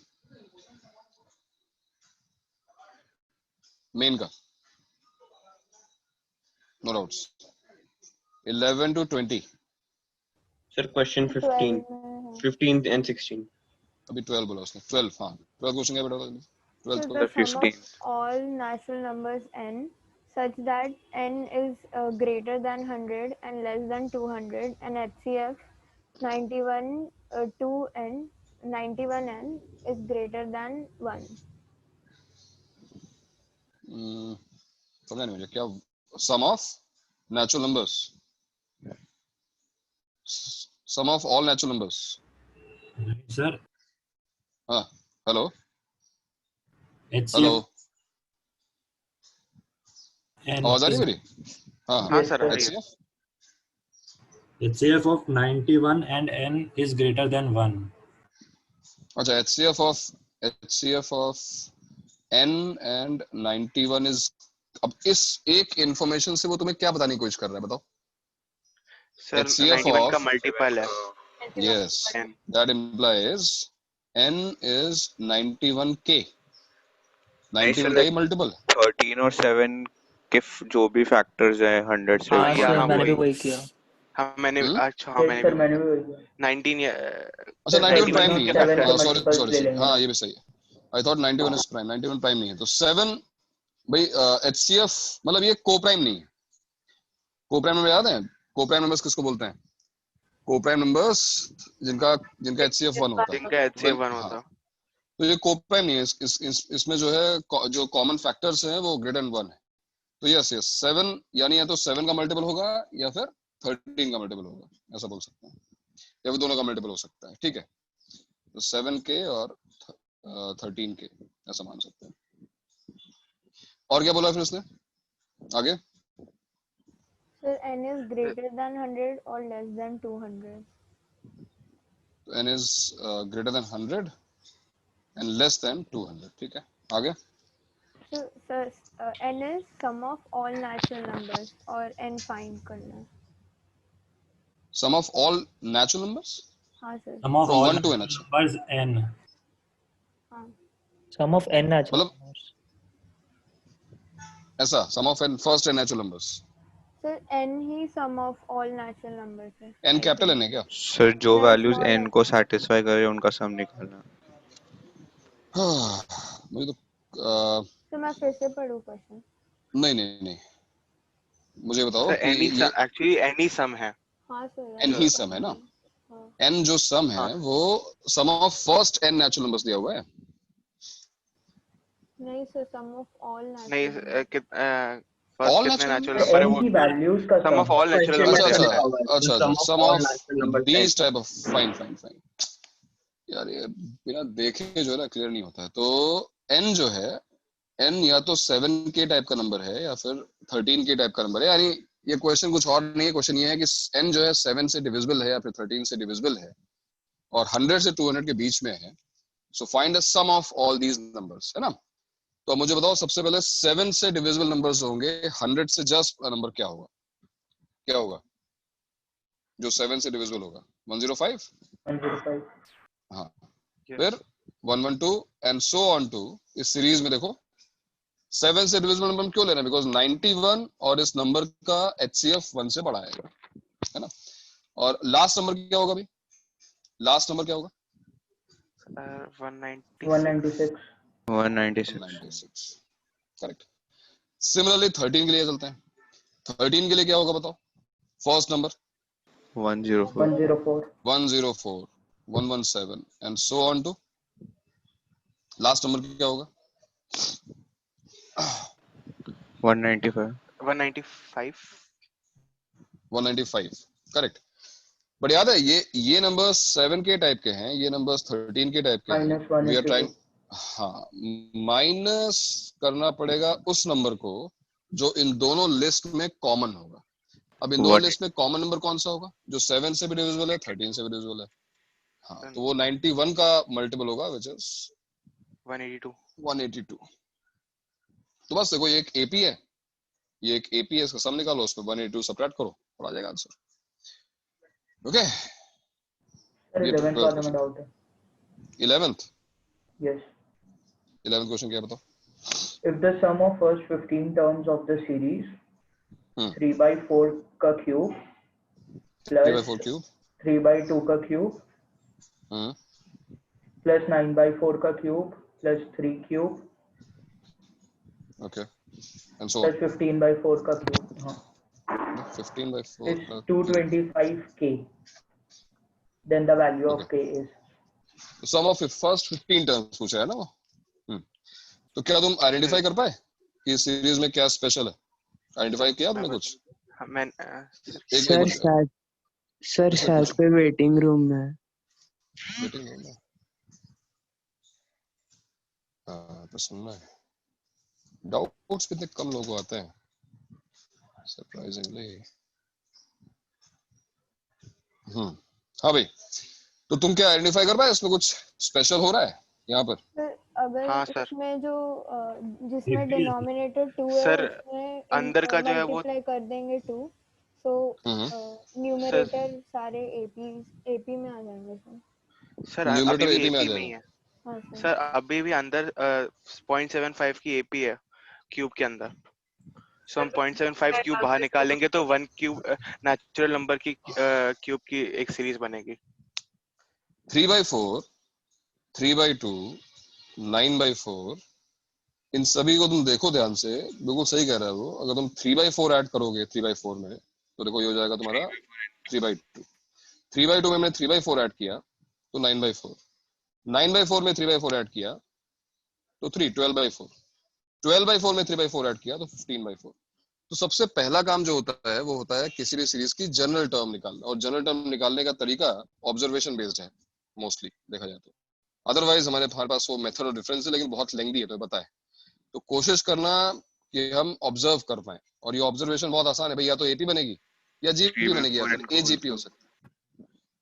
A: मेन का, no doubts. 11 to 20
H: sir question 15 and 16
A: अभी 12 बोला उसने, 12 हाँ 12 क्वेश्चन क्या बेटा, 12
G: So
A: को
G: the sum of all natural numbers n such that n is greater than 100 and less than 200 and HCF 91n is greater than 1.
A: समझा नहीं मुझे क्या, sum of natural numbers, sum of all natural numbers.
B: Sir
A: हाँ hello
B: HCF
A: आवाज आ रही है मेरी? हाँ
C: सर आ रही है।
B: HCF of 91 and n is greater than 1.
A: अच्छा, HCF of n and 91 is, अब इस एक इंफॉर्मेशन से वो तुम्हें क्या बताने की कोशिश कर रहा है बताओ?
C: सर
A: HCF
C: 91 का
A: of
C: मल्टीपल है।
A: yes, that implies n is 91k, 91 का ही मल्टीपल
M: 13 और 7 के जो भी फैक्टर्स हैं 100 से
J: हाँ
M: ऊपर।
J: सर मैंने भी वही किया।
C: हाँ मैंने अच्छा हाँ
J: सर मैंने भी वही किया।
C: 19
A: अच्छा 91 प्राइम नहीं है,
J: 7 के
A: सॉरी
J: मल्टीपल्स ले
A: सॉरी,
J: लेंगे
A: हाँ
J: ना।
A: ये भी सही है, I thought 91 is prime, 91 prime नहीं है, तो 7 भाई HCF मतलब ये को प्राइम नहीं है। को प्राइम नंबर याद है? को प्राइम नंबर्स किसको बोलते हैं? को प्राइम नंबर्स जिनका HCF 1 होता है,
C: जिनका HCF 1 होता है।
A: तो ये को प्राइम नहीं है, इसमें जो है जो कॉमन फैक्टर्स हैं वो ग्रेटर देन 1 है, तो यस 7 यानी या तो 7 का मल्टीपल होगा या फिर 13 का मल्टीपल होगा, ऐसा बोल सकते हैं, या फिर दोनों का मल्टीपल हो सकता है, ठीक है। तो 7k और 13k ऐसा मान सकते हैं। और क्या बोला फिर उसने आगे?
G: So n is greater than 100 or less than 200.
A: n is greater than 100 and less than 200, ठीक है आगे?
G: So sir, n is sum of all natural numbers और n find करना है।
A: Sum of all natural numbers?
G: हाँ sir
B: sum of
A: from
B: all
A: 1 to n. अच्छा
B: numbers n
G: हाँ
J: sum of n natural
A: मतलब ऐसा sum of n first n natural numbers.
G: Sir n ही sum of all natural numbers है
A: n
G: I
A: capital
G: think.
A: n है क्या?
M: Sir जो
G: नहीं
M: वैल्यूज
G: स्मॉल
M: n को सेटिस्फाई करे उनका सम निकालना.
A: मुझे तो
G: तो मैं फिर से पढ़ूँ क्वेश्चन.
A: नहीं मुझे बताओ
C: सर
A: कि ये
C: एक्चुअली एनी सम है.
G: हाँ सर
A: n ही सम है ना. n जो सम है वो sum of first n natural numbers दिया हुआ है.
G: नहीं सर सम ऑफ ऑल
C: नहीं
G: नेचुरल
C: फर्स्ट
A: ऑल
C: कितने
A: नेचुरल
C: नेचुरल नंबर है
K: n
C: वो
K: की वैल्यूज का
C: sum of all natural
K: question में
C: नंबर
K: तो
C: है.
K: लिखा हुआ है
A: अच्छा
K: sum of
A: sum
K: all
A: of
K: natural numbers
A: these type of fine यार ये बिना देखे जो है ना क्लियर नहीं होता है. तो n जो है n या तो 7 के टाइप का नंबर है या फिर 13 के टाइप का नंबर है. यानी ये क्वेश्चन कुछ और नहीं है. क्वेश्चन ये है कि n जो है 7 से डिविजिबल है या फिर 13 से डिविजिबल है और 100 से 200 के बीच में है. So find the sum of all these numbers, है ना. तो मुझे बताओ सबसे पहले 7 से डिविजिबल नंबर्स होंगे 100 से जस्ट नंबर क्या होगा जो 7 से डिविजिबल होगा? 105.
K: 105
A: हाँ फिर 112 एंड सो ऑन टू. इस सीरीज में देखो 7 से डिविजिबल नंबर हम क्यों ले रहे हैं? बिकॉज 91 और इस नंबर का HCF 1 से बड़ा है ना. और लास्ट नंबर क्या होगा भाई? लास्ट नंबर क्या होगा?
K: 196
A: करेक्ट. सिमिलरली 13 के लिए चलते हैं. 13 के लिए क्या होगा बताओ? First number
M: 104
A: 104 117 and so on to. Last number क्या होगा?
C: 195
A: करेक्ट. बट याद है ये नंबर्स 7 के टाइप के हैं, ये नंबर्स 13 के टाइप के हैं. वी आर ट्राइंग माइनस करना पड़ेगा उस नंबर को जो इन दोनों लिस्ट में कॉमन होगा. अब इन दोनों लिस्ट में कॉमन नंबर कौन सा होगा? जो 7 से भी डिविजिबल है 13 से भी डिविजिबल है. हाँ तो वो 91 का मल्टीपल होगा विच इज 182. तो बस देखो ये एक एपी है, ये एक एपी है. इसका सम निकालो, उस पर 182 सबट्रैक्ट करो और आ जाएगा आंसर. ओके.
K: सर 11th वाले में डाउट है.
A: 11th
K: यस
A: 11th क्वेश्चन क्या बताओ?
K: if the sum of first 15 terms of the series 3/4 का क्यूब
A: 3/4 क्यूब
K: 3/2 का क्यूब प्लस 9/4 का cube plus 3 cube
A: okay and so
K: plus 15/4 का क्यूब. हाँ
A: 15/4
K: is 225k. then the value of k is
A: sum of first 15 terms पूछा है ना वो. तो क्या तुम आइडेंटिफाई कर पाए कि सीरीज में क्या स्पेशल है? आइडेंटिफाई किया तुमने कुछ?
D: सर शायद पे वेटिंग रूम में.
A: वेटिंग रूम में तो सुनना है. डाउट्स कितने कम लोगों आते हैं सरप्राइजिंगली. हाँ भाई तो तुम क्या आइडेंटिफाई कर पाए इसमें कुछ स्पेशल हो रहा है यहाँ पर?
G: अगर इसमें जो जिसमें डिनोमिनेटर 2 है
C: सर
G: उसमें
C: अंदर का जो है वो
G: मल्टीप्लाई कर देंगे 2 सो न्यूमरेटर सारे एपी में आ जाएंगे
C: सर. अभी भी एपी में ही है सर. अभी भी अंदर 0.75 की एपी है क्यूब के अंदर. सो हम 0.75 क्यूब बाहर निकालेंगे तो 1 क्यूब नेचुरल नंबर की क्यूब की एक सीरीज बनेगी.
A: 3/4 3/2 9/4 इन सभी को तुम देखो ध्यान से. बिल्कुल सही कह रहा है वो. अगर तुम 3/4 ऐड करोगे 3/4 में तो देखो ये हो जाएगा तुम्हारा 3/2. 3/2 में हमने 3/4 ऐड किया तो 9/4. 9/4 में 3/4 ऐड किया तो 12/4. 12/4 में 3/4 ऐड किया तो 15/4. तो सबसे पहला काम जो होता है वो होता है किसी भी सीरीज की जनरल टर्म निकालना. और जनरल टर्म निकालने का तरीका ऑब्जर्वेशन बेस्ड है मोस्टली देखा जाए तो. अदरवाइज हमारे पास वो मेथड और डिफरेंस है लेकिन बहुत लेंथी है तो पता है. तो कोशिश करना कि हम ऑब्जर्व कर पाए. और ये ऑब्जर्वेशन बहुत आसान है भाई. या तो एपी बनेगी या जीपी बनेगी या फिर एजीपी हो सकता है.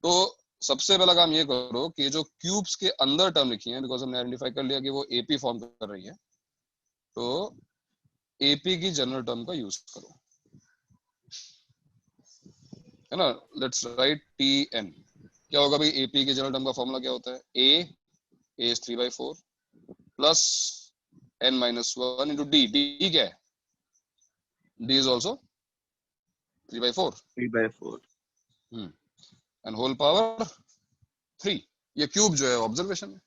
A: तो सबसे पहला काम ये करो कि जो क्यूब्स के अंदर टर्म लिखी है बिकॉज हमने आइडेंटिफाई कर लिया कि वो एपी फॉर्म कर रही है तो एपी की जनरल टर्म का यूज करो है ना. लेट्स राइट टी एन क्या होगा भाई, AP के जनरल टर्म का फॉर्मूला क्या होता है, A is 3/4 plus n-1 into D. D क्या है, D is also 3/4 and whole power 3. ये क्यूब जो है ऑब्जर्वेशन है,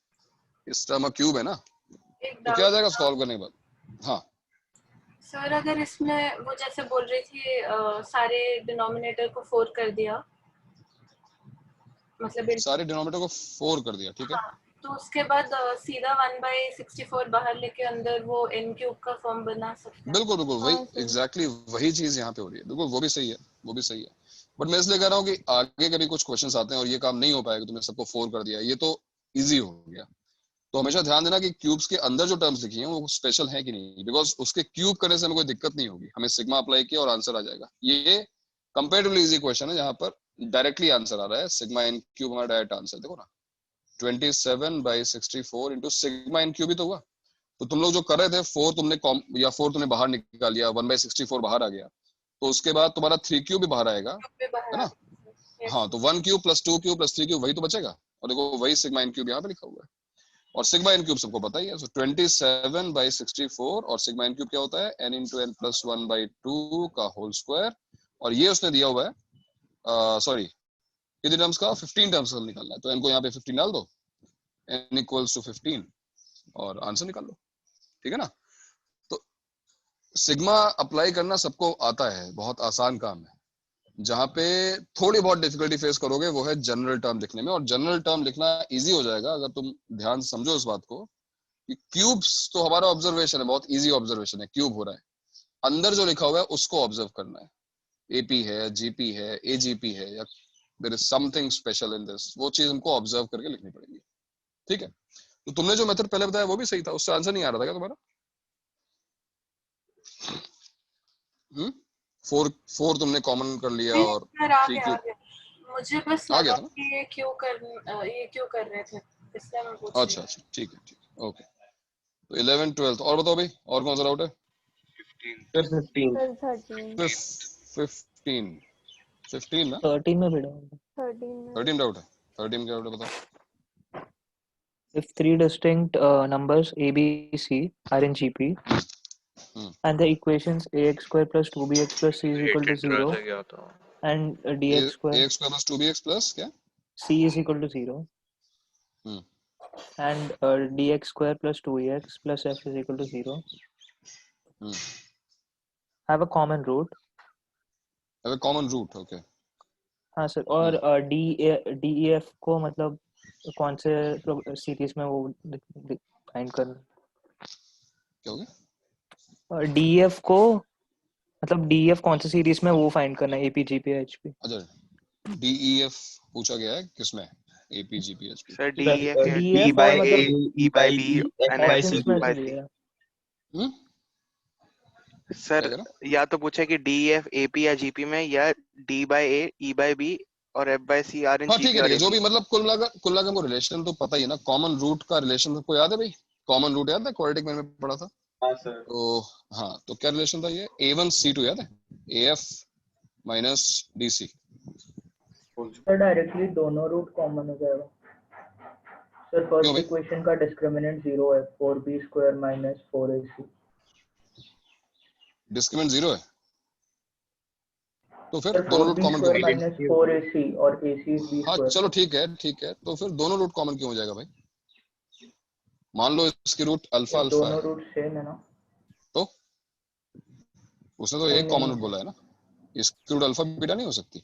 A: इस टर्म का क्यूब है ना, तो क्या आ जाएगा सॉल्व करने के बाद। हाँ
F: सर अगर इसमें वो जैसे बोल रही थी सारे डिनोमिनेटर को 4 कर दिया, मतलब
A: सारे डिनोमिनेटर को 4 कर दिया, ठीक है।
F: हाँ, तो उसके बाद सीधा 1/64 बाहर लेके अंदर वो n क्यूब का फॉर्म बना सकते हैं।
A: बिल्कुल बिल्कुल वही एग्जैक्टली वही चीज यहाँ पे हो रही है, बिल्कुल वो भी सही है, वो भी सही है। बट मैं इसलिए कह रहा हूँ कि आगे कभी कुछ क्वेश्चंस आते हैं और ये काम नहीं हो पाएगा, तुमने सबको 4 कर दिया, ये तो इजी हो गया। तो हमेशा ध्यान देना कि क्यूब्स के अंदर जो टर्म्स लिखी हैं वो स्पेशल है कि नहीं, बिकॉज उसके क्यूब करने से हमें कोई दिक्कत नहीं होगी, हमें सिग्मा अप्लाई किया और आंसर आ जाएगा। ये कंपैरेटिवली इजी क्वेश्चन है जहां पर डायरेक्टली आंसर आ रहा है, सिग्मा n क्यूब हमारा डायरेक्ट आंसर, देखो ना 27/64 इंटू सिग्मा n क्यूब ही तो हुआ। तो तुम लोग जो कर रहे थे 4 तुमने या 4 तुमने बाहर निकाल लिया, 1/64 बाहर आ गया, तो उसके बाद तुम्हारा 3 क्यूब भी बाहर आएगा, है ना। हाँ तो 1 cube plus 2 cube plus 3 cube वही तो बचेगा, और देखो वही सिग्मा n क्यूब यहाँ पे लिखा हुआ है, और सिग्मा n क्यूब सबको पता ही है। सो 27/64 और सिग्मा n क्यूब क्या होता है, n into n plus 1/2 का होल स्क्वायर, और ये उसने दिया हुआ है सॉरी कितने टर्म्स का, 15 टर्म्स का निकालना है, तो n को यहाँ पे 15 डाल दो, n इक्वल्स टू 15 और आंसर निकाल लो, ठीक है ना। तो सिग्मा अप्लाई करना सबको आता है, बहुत आसान काम है। जहां पे थोड़ी बहुत डिफिकल्टी फेस करोगे वो है जनरल टर्म लिखने में, और जनरल टर्म लिखना इजी हो जाएगा अगर तुम ध्यान समझो इस बात को कि क्यूब्स तो हमारा ऑब्जर्वेशन है, बहुत इजी ऑब्जर्वेशन है, क्यूब हो रहा है, अंदर जो लिखा हुआ है उसको ऑब्जर्व करना है, एपी है, जीपी है, एजीपी है, या there is something special in this, वो चीज हमको ऑब्जर्व करके लिखनी पड़ेगी, ठीक है। तो तुमने जो मेथड पहले बताया वो भी सही था, उससे आंसर नहीं आ रहा था क्या तुम्हारा। 4 तुमने कॉमन कर लिया और 3 क्यूब
F: मुझे बस
A: आ गया था ना,
F: ये क्यों कर रहे थे इसलिए मैं पूछ रही
A: अच्छा अच्छा ठीक है ओके। तो 11 12 और बताओ भाई, और कौन सा डाउट है। 15 ना
J: 13 में भी
G: 13
A: डाउट है, 13 क्या डाउट है बताओ।
J: If three distinct numbers a, b, c are in GP and the equations ax square plus 2bx plus c is equal to 0 and dx square
A: ax square plus 2bx plus क्या
J: c is equal to 0 and dx square plus 2ex plus f is equal to 0 have a common root.
A: Have a common root, okay.
J: हाँ sir, और DEF को मतलब कौन से series में वो find करना,
A: क्या हो गया,
J: DEF को मतलब DEF कौन से सीरीज में वो फाइंड करना है, AP GP HP।
A: अच्छा DEF पूछा गया है किसमें, AP GP HP
C: sir DEF D by A, E by B and F by C। Sir या तो पूछे कि DEF AP या GP में, या D by A, E by B और F by C are in
A: GP। ठीक है जो भी, मतलब कुल मिलाकर हमको रिलेशन तो पता ही है ना, कॉमन रूट का रिलेशन सबको याद है भाई, कॉमन रूट याद है, क्वाड्रेटिक में पढ़ा था।
H: हाँ सर।
A: तो हाँ तो क्या रिलेशन था ये, A1C2 याद है, AF minus DC।
J: Sir directly दोनों रूट कॉमन हो जाएगा सर, फर्स्ट इक्वेशन का डिस्क्रिमिनेंट 0 है, 4b square minus 4ac।
A: Discriminant 0 है तो फिर दोनों रूट कॉमन क्यों
J: माइनस 4ac और ac is b
A: हाँ
J: स्क्वायर।
A: चलो ठीक है, तो फिर दोनों रूट कॉमन क्यों हो जाएगा भाई, मान लो इसकी रूट अल्फा अल्फा
J: दोनों रूट सेम है ना,
A: तो उसने तो एक कॉमन रूट बोला है ना, इसकी रूट अल्फा बीटा नहीं हो सकती।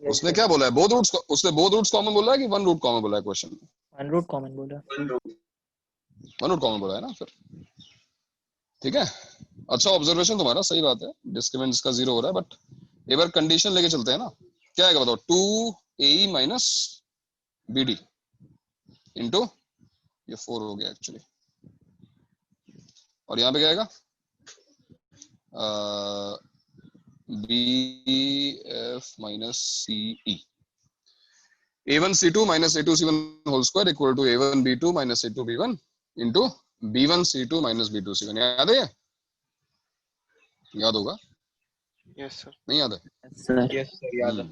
A: उसने क्या बोला है, बोथ रूट्स, उसने बोथ रूट्स कॉमन बोला है कि वन रूट कॉमन बोला है, क्वेश्चन
J: वन रूट कॉमन बोला,
A: वन रूट कॉमन बोला है ना, फिर ठीक है। अच्छा ऑब्जर्वेशन तुम्हारा सही बात है, डिस्क्रिमिनेंट का 0 हो रहा है, बट एक बार कंडीशन लेके चलते हैं ना, क्या आएगा बताओ, 2AE माइनस BD इंटू ये 4 हो गया एक्चुअली, और यहाँ पे क्या आएगा BF minus CE, A1C2 minus A2C1 whole square equal to A1B2 minus A2B1 into B1C2 minus B2C1। याद है, याद होगा,
C: यस सर।
A: नहीं याद है?
H: यस सर याद है।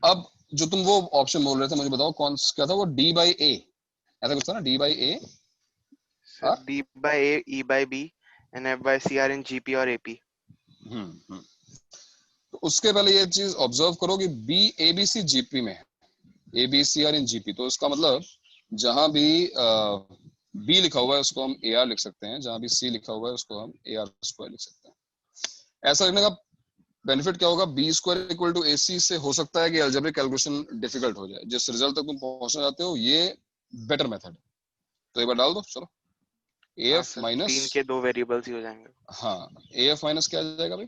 A: अब जो तुम वो ऑप्शन बोल रहे थे मुझे बताओ कौन क्या था वो? D by A ऐसा कुछ था ना? D by A
C: sir D by A, E by B and F by C are in GP और AP।
A: तो उसके पहले ये चीज ऑब्जर्व करो कि B ABC GP में है, ABC आर इन GP, तो इसका मतलब जहां भी B लिखा हुआ है उसको हम AR लिख सकते हैं, जहां भी C लिखा हुआ है उसको हम AR स्क्वायर लिख सकते हैं। ऐसा लिखने का बेनिफिट क्या होगा? B square equal to AC से हो सकता है कि अलजेब्रिक कैलकुलेशन डिफिकल्ट हो जाए, जिस रिजल्ट तक तुम पहुंचना चाहते हो ये बेटर मेथड है। तो एक बार डाल दो, चलो AF माइनस
C: 3 के 2 वेरिएबल्स ही हो जाएंगे।
A: हाँ, AF माइनस क्या आ जाएगा भाई?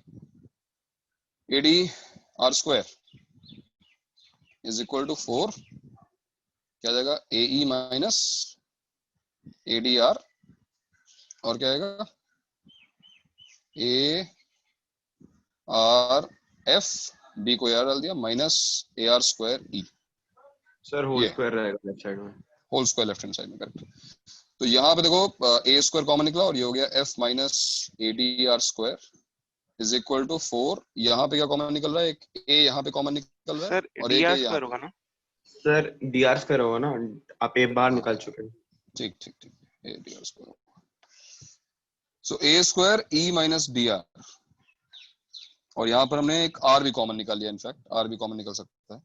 A: AD R square is equal to 4 क्या जाएगा? AE माइनस ADR और क्या आएगा? ARF, B को AR डाल दिया, minus AR square E।
H: Sir whole square रहेगा लेफ्ट साइड में।
A: Whole square left hand side में, करेक्ट। तो यहाँ पे देखो A स्क्वायर कॉमन निकला और ये हो गया F minus ADR square is equal to 4। यहाँ पे क्या कॉमन निकल रहा है? एक A यहाँ पे कॉमन निकल रहा है और एक A यहाँ
C: होगा ना
H: सर? DR स्क्वायर होगा ना, आप A बाहर निकाल चुके हैं।
A: ठीक ठीक ठीक, ADR square. So A square E minus DR और यहाँ पर हमने एक R भी कॉमन निकाल लिया, इनफैक्ट R भी कॉमन निकल सकता है,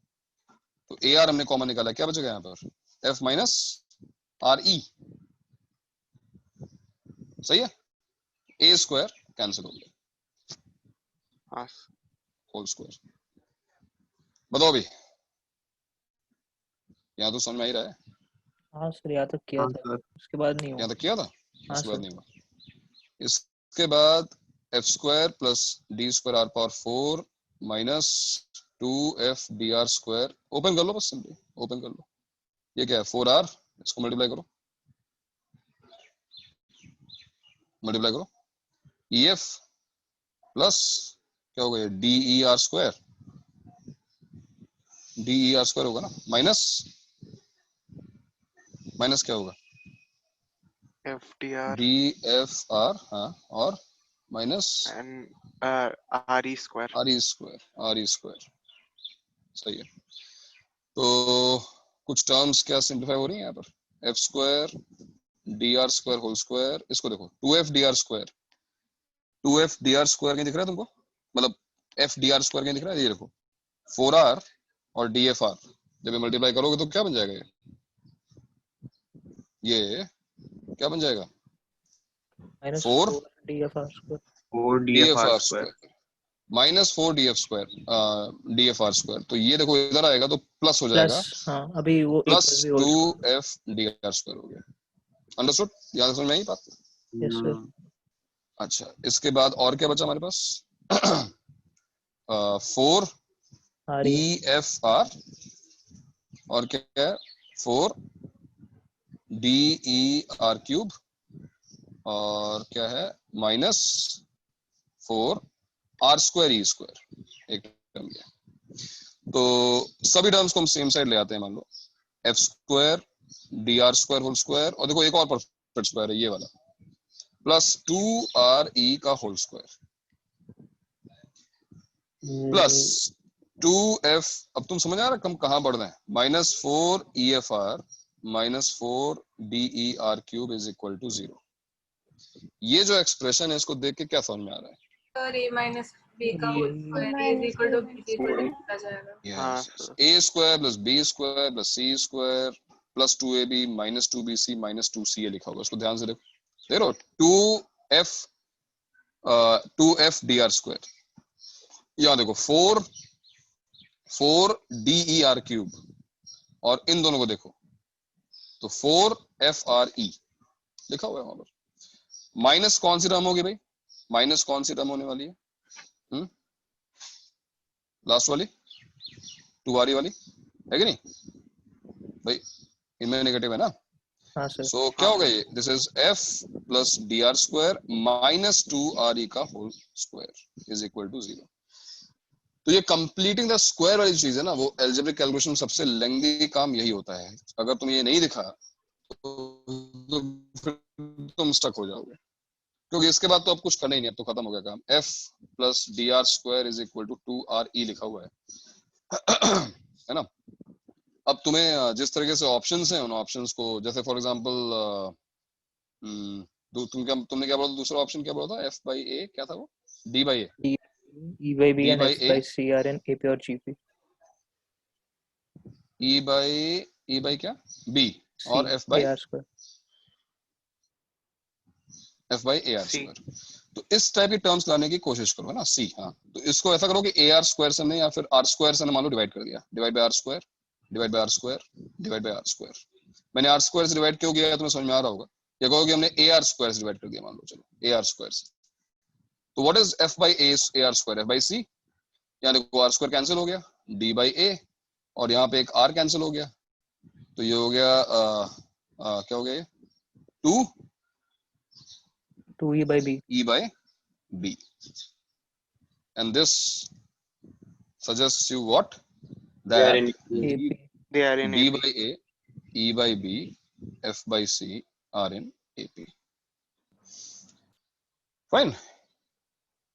A: तो AR हमने कॉमन निकाला, क्या बचेगा यहाँ पर? F माइनस RE, सही है? A स्क्वायर कैंसिल हो गया, होल स्क्वायर। बताओ अभी, यहाँ तो समझ में आ ही रहा है।
J: हाँ सर, यहाँ तक किया था, उसके बाद नहीं हुआ।
A: यहाँ तक किया था,
J: हाँ
A: उसके बाद
J: सर।
A: नहीं हुआ। इसके बाद F square plus D square R power 4 minus 2F DR square, open कर लो बस, सिंपली ओपन कर लो। ये क्या है? 4R, इसको मल्टीप्लाई करो, मल्टीप्लाई करो। EF प्लस क्या होगा? ये DER स्क्वायर, DER स्क्वायर होगा ना, माइनस माइनस क्या होगा?
C: FDR
A: DFR, हाँ, और minus
C: RE square,
A: RE square, सही है। तो कुछ टर्म्स क्या सिंप्लीफाई हो रही हैं यहाँ पर? F square DR square whole square, इसको देखो 2F DR square, 2F DR square कहीं दिख रहा है तुमको? मतलब F DR स्क्वायर कहीं दिख रहा है? ये देखो 4R और DFR जब मल्टीप्लाई करोगे तो क्या बन जाएगा? ये क्या बन जाएगा? 4
J: DFR
A: square minus 4 DF square, DFR square. तो ये देखो इधर आएगा तो प्लस हो जाएगा,
J: हाँ, अभी वो
A: प्लस 2F DR स्क्वायर हो गया। अंडरस्टूड? याद समझ में आई बात?
J: Yes sir.
A: अच्छा, इसके बाद और क्या बचा हमारे पास? 4 EFR और क्या है? 4 DER क्यूब और क्या है? Minus 4 R square E square, एक टर्म गया। तो सभी टर्म्स को हम सेम साइड ले आते हैं। मान लो F square DR square whole square और देखो एक और परफेक्ट स्क्वायर है ये वाला, प्लस 2RE का होल स्क्वायर प्लस 2F। अब तुम समझ आ रहा है कहाँ बढ़ रहे हैं? Minus 4 EFR minus 4 DER cube is equal to 0। ये जो एक्सप्रेशन है इसको देख के क्या समझ में आ रहा है?
F: सर A माइनस B का whole square is equal to B equal to आ जाएगा।
A: A square plus B square plus C square plus 2AB minus 2BC minus 2CA लिखा होगा, उसको ध्यान से देखो। 2F DR स्क्वायर, यहाँ देखो 4 DER क्यूब और इन दोनों को देखो तो 4FRE लिखा हुआ है वहां पर। माइनस कौन सी टर्म होगी भाई? माइनस कौन सी टर्म होने वाली है? लास्ट वाली 2RE वाली है कि नहीं भाई? इनमें नेगेटिव है ना?
J: हाँ सर।
A: सो क्या होगा ये? This is F plus DR square minus 2RE का whole square is equal to 0। तो ये कंप्लीटिंग द स्क्वायर वाली चीज है ना, वो अलजेब्रिक कैलकुलेशन सबसे लेंथी काम यही होता है। अगर तुम ये नहीं दिखा तो तुम स्टक हो जाओगे, क्योंकि इसके बाद तो अब कुछ करना ही नहीं, अब तो खत्म हो गया काम। f plus D R square is equal to 2re लिखा हुआ है है ना। अब तुम्हें जिस तरीके से ऑप्शंस हैं उन ऑप्शंस को, जैसे फॉर एग्जांपल तुमने क्या बोला था, दूसरा ऑप्शन क्या बोला था, f by a क्या था वो, d by a,
J: e by b and f by c are in AP और GP।
A: e by क्या b और f by
J: ar square,
A: f by ar square. तो इस टाइप की टर्म्स लाने की कोशिश करो, है ना c। हाँ, तो इसको ऐसा करो कि ar स्क्वायर से नहीं या फिर r स्क्वायर से मान लो डिवाइड कर दिया, divide by r square, divide by r square, divide by r square. मैंने r स्क्वायर से डिवाइड क्यों किया तुम्हें समझ में आ रहा होगा, या कहो कि हमने ar स्क्वायर से डिवाइड कर दिया, मान लो चलो ar स्क्वायर से। तो what is f by ar square, f by c। यहाँ देखो r स्क्वायर कैंसिल हो गया, d by a, और यहाँ पे एक r कैंसिल हो गया, तो ये हो गया क्या हो गया ये
J: 2e by b,
A: e by b, and this suggests you what, that
C: they are in
A: b
C: AP.
A: by a, e by b, f by c are in AP। Fine.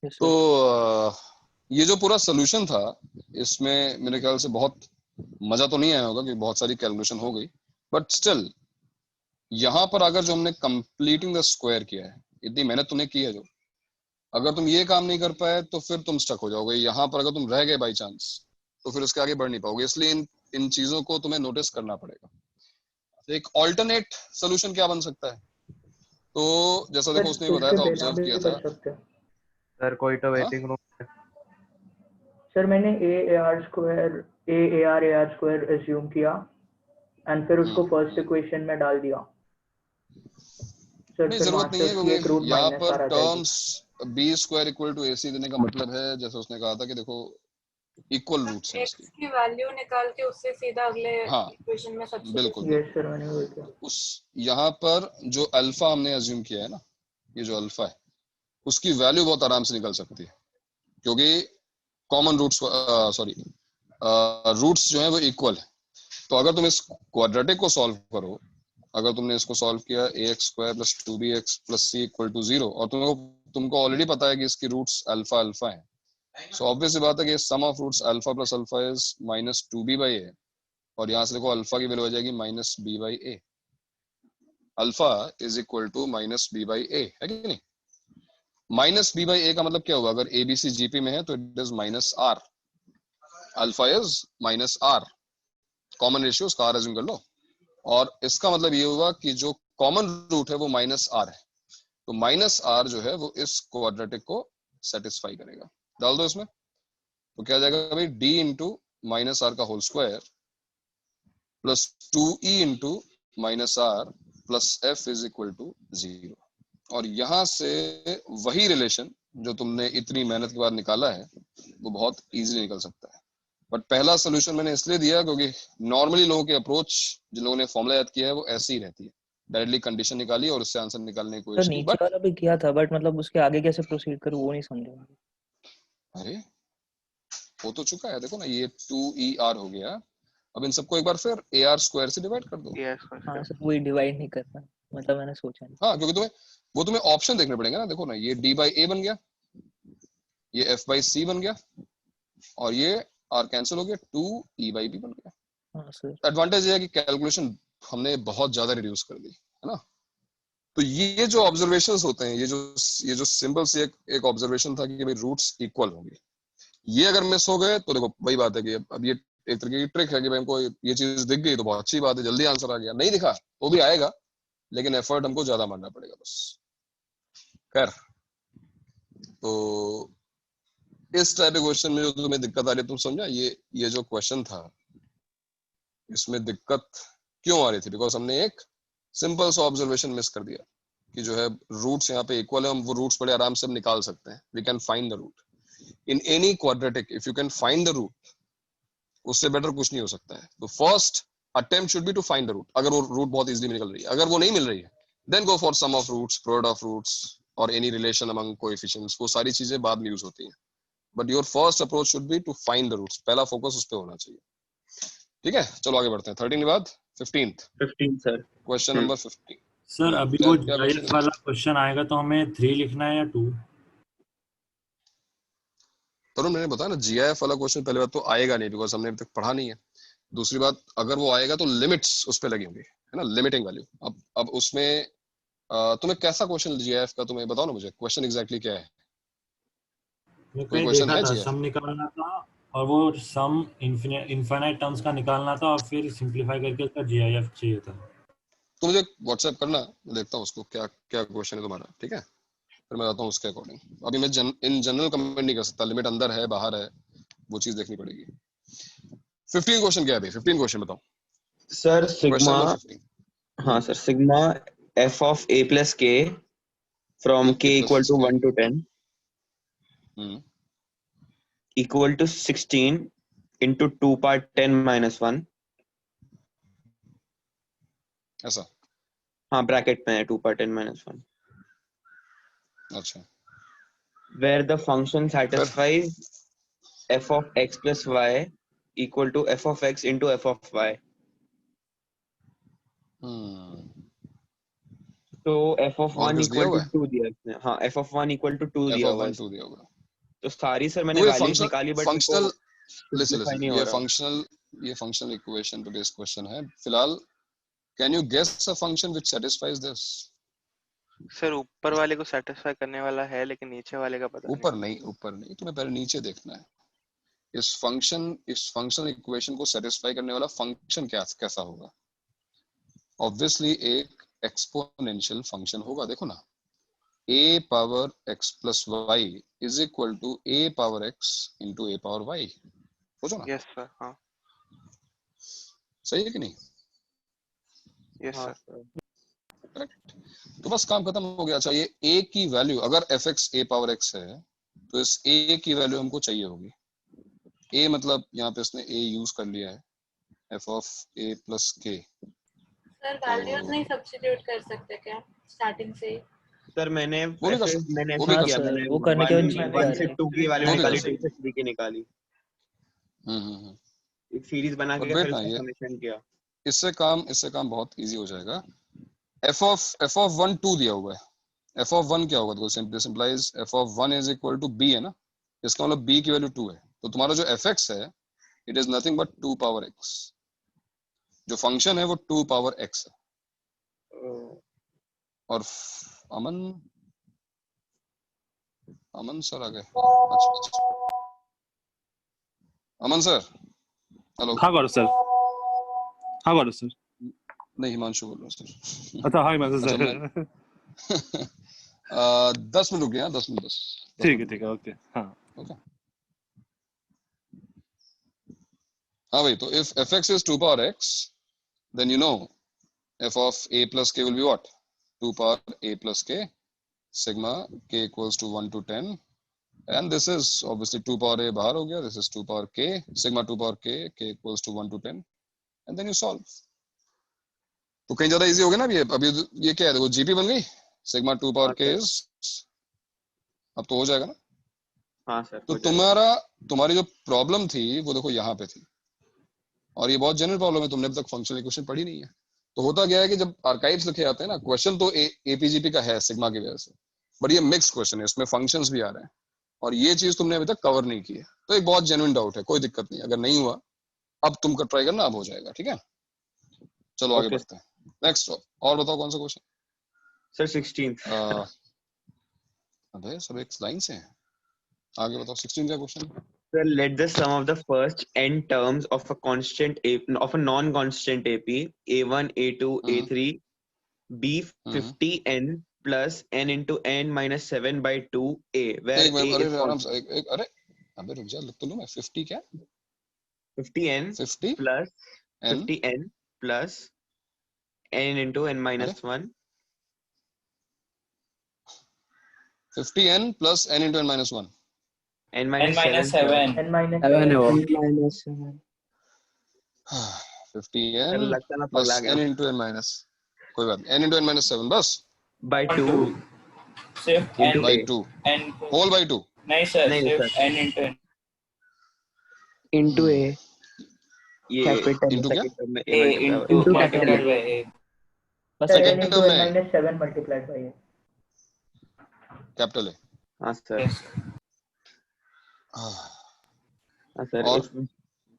A: तो ये जो पूरा सोल्यूशन था, इसमें मेरे ख्याल से बहुत मजा तो नहीं आया होगा कि बहुत सारी कैलकुलेशन हो गई, बट स्टिल यहाँ पर अगर जो हमने कंप्लीटिंग द स्क्वायर किया है, इतनी मेहनत तुमने की है जो, अगर तुम ये काम नहीं कर पाए तो फिर तुम स्टक हो जाओगे यहाँ पर। अगर तुम रह गए बाई चांस तो फिर उसके आगे बढ़ नहीं पाओगे, इसलिए इन चीजों को तुम्हें नोटिस करना पड़ेगा। तो एक ऑल्टरनेट सोल्यूशन क्या बन सकता है, तो जैसा देखो उसने बताया था, ऑब्जर्व किया था
N: सर, कोई तो वेटिंग रूम है
J: सर। मैंने ar स्क्वायर एज्यूम किया एंड फिर उसको फर्स्ट इक्वेशन में डाल दिया सर।
A: नहीं, जरूरत नहीं है, क्योंकि यहाँ पर terms b square equal to ac देने का मतलब है, जैसे उसने कहा था कि देखो इक्वल रूट्स हैं
F: x की वैल्यू निकाल के उससे सीधा अगले इक्वेशन में सब्स्टिट्यूट।
A: बिल्कुल
J: यस सर, मैंने वही किया।
A: उस यहाँ पर जो अल्फा हमने अज्यूम किया है ना, ये जो अल्फा है उसकी वैल्यू बहुत आराम से निकल सकती है, क्योंकि कॉमन रूट्स रूट्स जो है वो इक्वल है। तो अगर तुम इस क्वाड्रेटिक को सॉल्व करो, अगर तुमने इसको सॉल्व किया ax square plus 2bx plus c equal to 0, और तुमको ऑलरेडी पता है कि इसकी रूट्स अल्फा अल्फा है, सो ऑब्वियस सी बात है कि sum of roots alpha plus alpha is minus 2b by a, और यहाँ से देखो अल्फा की वैल्यू आ जाएगी minus b by a। Alpha is equal to minus b by a, है कि नहीं। माइनस b by a का मतलब क्या हुआ, अगर abc gp में है तो it is minus r, alpha is minus r, common ratio उसका r अज्यूम कर लो, और इसका मतलब ये हुआ कि जो कॉमन रूट है वो माइनस r है, तो माइनस r जो है वो इस क्वाड्रेटिक को सेटिस्फाई करेगा। डाल दो इसमें, तो क्या जाएगा भाई, d इंटू माइनस r का whole square plus 2e into minus r plus f is equal to 0। और यहां से वही रिलेशन जो तुमने इतनी मेहनत के बाद निकाला है वो बहुत इजीली निकल सकता है। बट पहला सोल्यूशन मैंने इसलिए दिया क्योंकि नॉर्मली लोगों की अप्रोच, जिन लोगों ने फॉर्मूला याद किया है, वो ऐसी ही रहती है, डायरेक्टली कंडीशन निकाली और उससे आंसर निकालने की कोशिश की।
J: नीचे वाला भी किया था, बट मतलब उसके आगे कैसे प्रोसीड करूं वो नहीं समझा।
A: अरे हो तो चुका है, देखो ना, ये 2er हो गया, अब इन सबको एक बार फिर ar स्क्वायर से डिवाइड कर दो।
J: हाँ सर, वही डिवाइड नहीं करना, मतलब मैंने सोचा नहीं।
A: हाँ, क्योंकि तुम्हें ऑप्शन देखने पड़ेंगे ना। देखो ना, ये d by a बन गया, ये f by c बन गया, और ये r कैंसिल हो गया, 2e by b बन गया।
J: हाँ सर।
A: एडवांटेज ये है कि कैलकुलेशन हमने बहुत ज्यादा रिड्यूस कर दी है ना। तो ये जो ऑब्जर्वेशंस होते हैं, ये जो सिंपल से एक ऑब्जर्वेशन था कि भाई रूट्स इक्वल होंगे, ये अगर मिस हो गए तो देखो वही बात है कि अब ये एक तरीके की ट्रिक है कि भाई हमको ये चीज दिख गई तो बहुत अच्छी बात है, जल्दी आंसर आ गया, नहीं दिखा तो भी आएगा, लेकिन एफर्ट हमको ज्यादा मारना पड़ेगा बस। खैर, तो इस टाइप के क्वेश्चन में जो तुम्हें दिक्कत आ रही है, तुम समझा ये जो क्वेश्चन था इसमें दिक्कत क्यों आ रही थी, बिकॉज हमने एक सिंपल सा ऑब्जर्वेशन मिस कर दिया कि जो है रूट्स यहाँ पे इक्वल है, हम वो रूट्स बड़े आराम से हम निकाल सकते हैं। We can find the root in any quadratic, if you can find the root, उससे बेटर कुछ नहीं हो सकता है। तो first attempt should be to find the root. अगर वो रूट बहुत इजीली निकल रही है, अगर वो नहीं मिल रही है, then go for sum of roots, product of roots, और एनी रिलेशन अमंग कोएफिशिएंट्स। वो सारी चीजें बाद में यूज होती हैं, but your first approach should be to find the roots. पहला फोकस उस पे होना चाहिए। ठीक है, चलो आगे बढ़ते हैं। 13 के बाद 15th
H: sir.
A: Question number 15।
O: Sir अभी वो GIF वाला क्वेश्चन आएगा तो हमें 3 लिखना है या 2?
A: तरुण मैंने बताया ना, GIF वाला क्वेश्चन पहले बात तो आएगा नहीं, बिकॉज हमने अभी तक पढ़ा नहीं है। दूसरी बात, अगर वो आएगा तो लिमिट्स उस पर लगी होंगी, है ना, लिमिटिंग वैल्यू। अब उसमें तुम्हें कैसा क्वेश्चन GIF का, तुम्हें बताओ ना मुझे, क्वेश्चन एग्जैक्टली क्या है? कोई क्वेश्चन है GIF?
O: सम निकालना था और वो सम इनफिनिट टर्म्स का निकालना था और फिर सिंपलीफाई करके उसका GIF चाहिए था।
A: तो मुझे व्हाट्सएप करना, मैं देखता हूँ उसको क्या क्या क्वेश्चन है तुम्हारा, ठीक है? फिर मैं बताता हूँ उसके अकॉर्डिंग। अभी मैं इन जनरल कमेंट नहीं कर सकता, लिमिट अंदर है बाहर है, वो चीज देखनी पड़ेगी। 15 क्वेश्चन क्या है अभी? 15 क्वेश्चन बताओ
H: सर। सिग्मा, हाँ sir, sigma f of a plus k from k equal to 1 to 10 equal to 16 into 2 power 10 minus 1,
A: ऐसा?
H: हाँ ब्रैकेट में है 2 power 10 minus 1,
A: अच्छा,
H: where the function satisfies f of x plus y equal to f of x into f of y. तो f of 1 equal to 2 दिया इसने, हाँ f of 1 equal to 2 दिया हुआ है। तो सारी सर मैंने वैल्यूज निकाली, बट
A: फंक्शनल,
H: लिसन
A: ये फंक्शनल इक्वेशन पे बेस्ड क्वेश्चन है फिलहाल। Can you guess a function which satisfies this?
C: Sir ऊपर वाले को सेटिस्फाई करने वाला है, लेकिन नीचे वाले का पता
A: ऊपर नहीं, तुम्हें पहले नीचे देखना है। इस फंक्शनल इक्वेशन को सेटिस्फाई करने वाला फंक्शन कैसा होगा? ऑब्वियसली एक एक्सपोनेंशियल फंक्शन होगा। देखो ना, a power x plus y is equal to a power x into a power y। सोचो ना।
C: यस सर, हाँ
A: सही है कि नहीं?
C: Yes sir,
A: correct. तो बस काम खत्म हो गया। अच्छा, ये a की वैल्यू, अगर fx a पावर x है तो इस a की वैल्यू हमको चाहिए होगी। a मतलब यहाँ पे इसने a यूज कर लिया है, f of a plus k।
F: Sir values नहीं सब्स्टिट्यूट कर सकते क्या स्टार्टिंग से?
H: सर मैंने
A: वो भी कर सकते,
H: मैंने
A: वो भी
H: ऐसा
A: कर
H: किया,
A: सकते,
H: मैंने
J: वो करने के बाद GP आ
H: 1 से
J: रही
H: 2 की वैल्यू निकाली, 2
A: है।
H: से 3 की निकाली, एक सीरीज बना के फिर उसका समेशन किया।
A: इससे काम बहुत इजी हो जाएगा। f of 1 2 दिया हुआ है। f of 1 क्या होगा? तो simply simplify f of 1 is equal to b है ना, इसका मतलब b की वैल्यू 2 है। तो तुम्हारा जो fx है it is nothing but 2 power x। जो फंक्शन है वो 2 पावर x है। और अमन सर आ गए। अच्छा, अमन सर, हेलो।
P: हाँ गौरव सर, हाँ गौरव सर।
A: नहीं, हिमांशु बोल रहा हूँ सर।
P: अच्छा हाँ हिमांशु सर।
A: 10 मिनट रुक गया, 10 मिनट।
P: ठीक है ओके। हाँ
A: ओके, हाँ भाई। तो if fx is 2 power x, then you know f of a plus k will be what? 2 power a plus k, sigma k equals to 1 to 10, and this is obviously 2 power a बाहर हो गया, this is 2 power k, sigma 2 power k, k equals to 1 to 10, and then you solve. तो कहीं ज्यादा easy हो गया ना अभी ये क्या है? देखो जीपी बन गई, सिग्मा 2 पावर k is, अब तो हो जाएगा ना।
H: हाँ सर।
A: तो तुम्हारी जो प्रॉब्लम थी वो देखो यहाँ पे थी, और ये बहुत जनरल प्रॉब्लम है, तुमने अभी तक फंक्शनल इक्वेशन पढ़ी नहीं है। तो होता क्या है कि जब आर्काइव्स लिखे जाते हैं ना, क्वेश्चन तो एपीजीपी का है सिग्मा की वजह से, बट ये मिक्स क्वेश्चन है, इसमें फंक्शंस भी आ रहे हैं, और ये चीज तुमने अभी तक कवर नहीं की है। तो एक बहुत जेन्युइन डाउट है, कोई दिक्कत नहीं, अगर नहीं हुआ अब तुम ट्राई करना, अब हो जाएगा। ठीक है, चलो आगे बढ़ते हैं। नेक्स्ट, और बताओ कौन सा क्वेश्चन?
H: सर 16।
A: अबे सब एक लाइन से हैं, आगे बताओ 16 का question.
H: Sir, let the sum of the first n terms of a non-constant AP A1, A2, A3 be 50n plus n into n minus 7 by 2a, where a is constant.
A: अबे रुक जा, लिख तो लूं मैं। 50 क्या?
H: 50n
A: 50
H: plus 50n plus n into n minus 1.
A: 50n plus n into n minus 1.
H: n minus 7.
D: n minus 7.
A: 50n plus n into n minus, कोई बात नहीं, n into n minus 7 बस,
H: by 2
Q: सिर्फ n
A: by 2
Q: n
A: whole by 2
Q: नहीं sir, सिर्फ n
D: into a
H: ये
D: capital
A: into क्या?
Q: a into capital A।
J: बस
D: n
A: second
D: into
A: term
D: n
A: में
D: minus 7 multiplied by a.
A: Capital है।
H: हाँ सर। हाँ सर,
A: और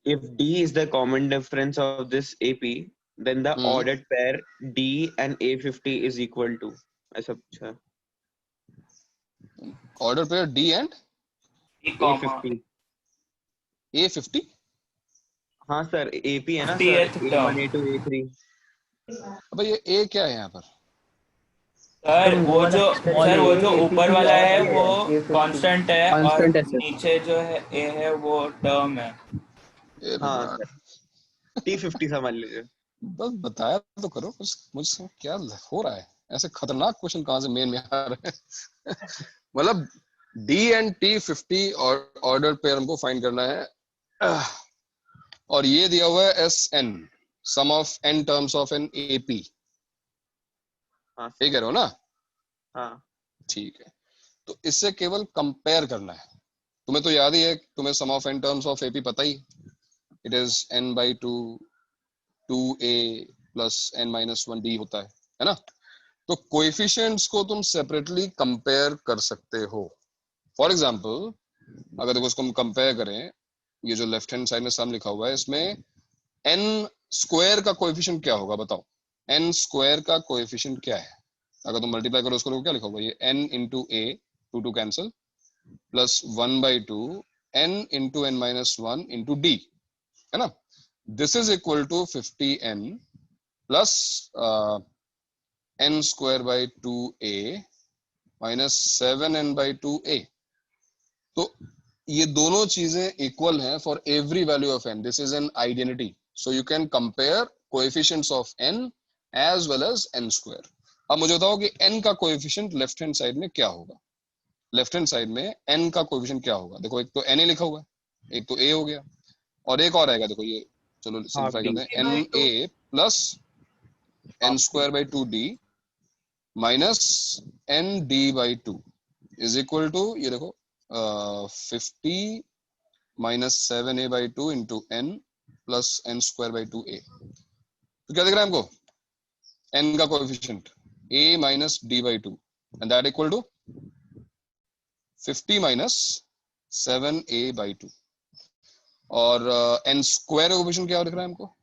H: if D is the common difference of this AP, then the ordered pair D and A50 is equal to, ऐसा पूछा।
A: Order pair D and
H: A50।
A: A50?
H: हाँ sir, AP है ना sir, A1 A2 A3।
A: अब ये A क्या है यहाँ पर?
Q: सर वो जो ऊपर वाला है वो कांस्टेंट है और
D: Constant है सर।
Q: नीचे जो है A है वो टर्म है।
H: हाँ सर, T50 समझ लीजिए।
A: बस बताया तो करो कुछ, मुझसे क्या हो रहा है? ऐसे खतरनाक क्वेश्चन कहाँ से मेन में आ रहे हैं? मतलब D and T50 और ऑर्डर पेयर हमको फाइंड करना है, और ये दिया हुआ है SN, sum of n terms of an AP। ठीक कह रहे हो ना?
H: हाँ
A: ठीक है, तो इससे केवल कंपेयर करना है। तुम्हें तो याद ही है, तुम्हें sum of n terms of AP पता ही, it is n/2 2a plus n-1d होता है ना? तो कोएफिशिएंट्स को तुम सेपरेटली कंपेयर कर सकते हो। फॉर एग्जांपल, अगर देखो इसको हम कंपेयर करें, ये जो लेफ्ट हैंड साइड में सम लिखा हुआ है, इसमें n स्क्वायर का कोएफिशिएंट क्या होगा बताओ? n स्क्वायर का कोएफिशिएंट क्या है? अगर तुम मल्टीप्लाई करो उसको, क्या लिखा होगा? ये n into a, 2 cancel, plus 1/2 n into n-1 into d, है ना? This is equal to 50n plus n square by 2a minus 7n by 2a। तो ये दोनों चीजें इक्वल हैं for every value of n। This is an identity, so you can compare coefficients of n as well as n square. अब मुझे बताओ कि n का कोएफिशिएंट लेफ्ट हैंड साइड में क्या होगा? लेफ्ट हैंड साइड में n का कोएफिशिएंट क्या होगा? देखो, एक तो n लिखा हुआ है, एक तो a हो गया, और एक और आएगा, देखो ये, चलो सिंपलीफाई करते हैं, na plus n square by 2d minus nd by 2 is equal to, ये देखो 50 minus 7a by 2 into n plus n square by 2a। तो क्या दिख रहा है हमको? n का coefficient a minus d by 2, and that equal to 50 minus 7a by 2। और n स्क्वायर कोएफिशिएंट क्या दिख रहा है हमको?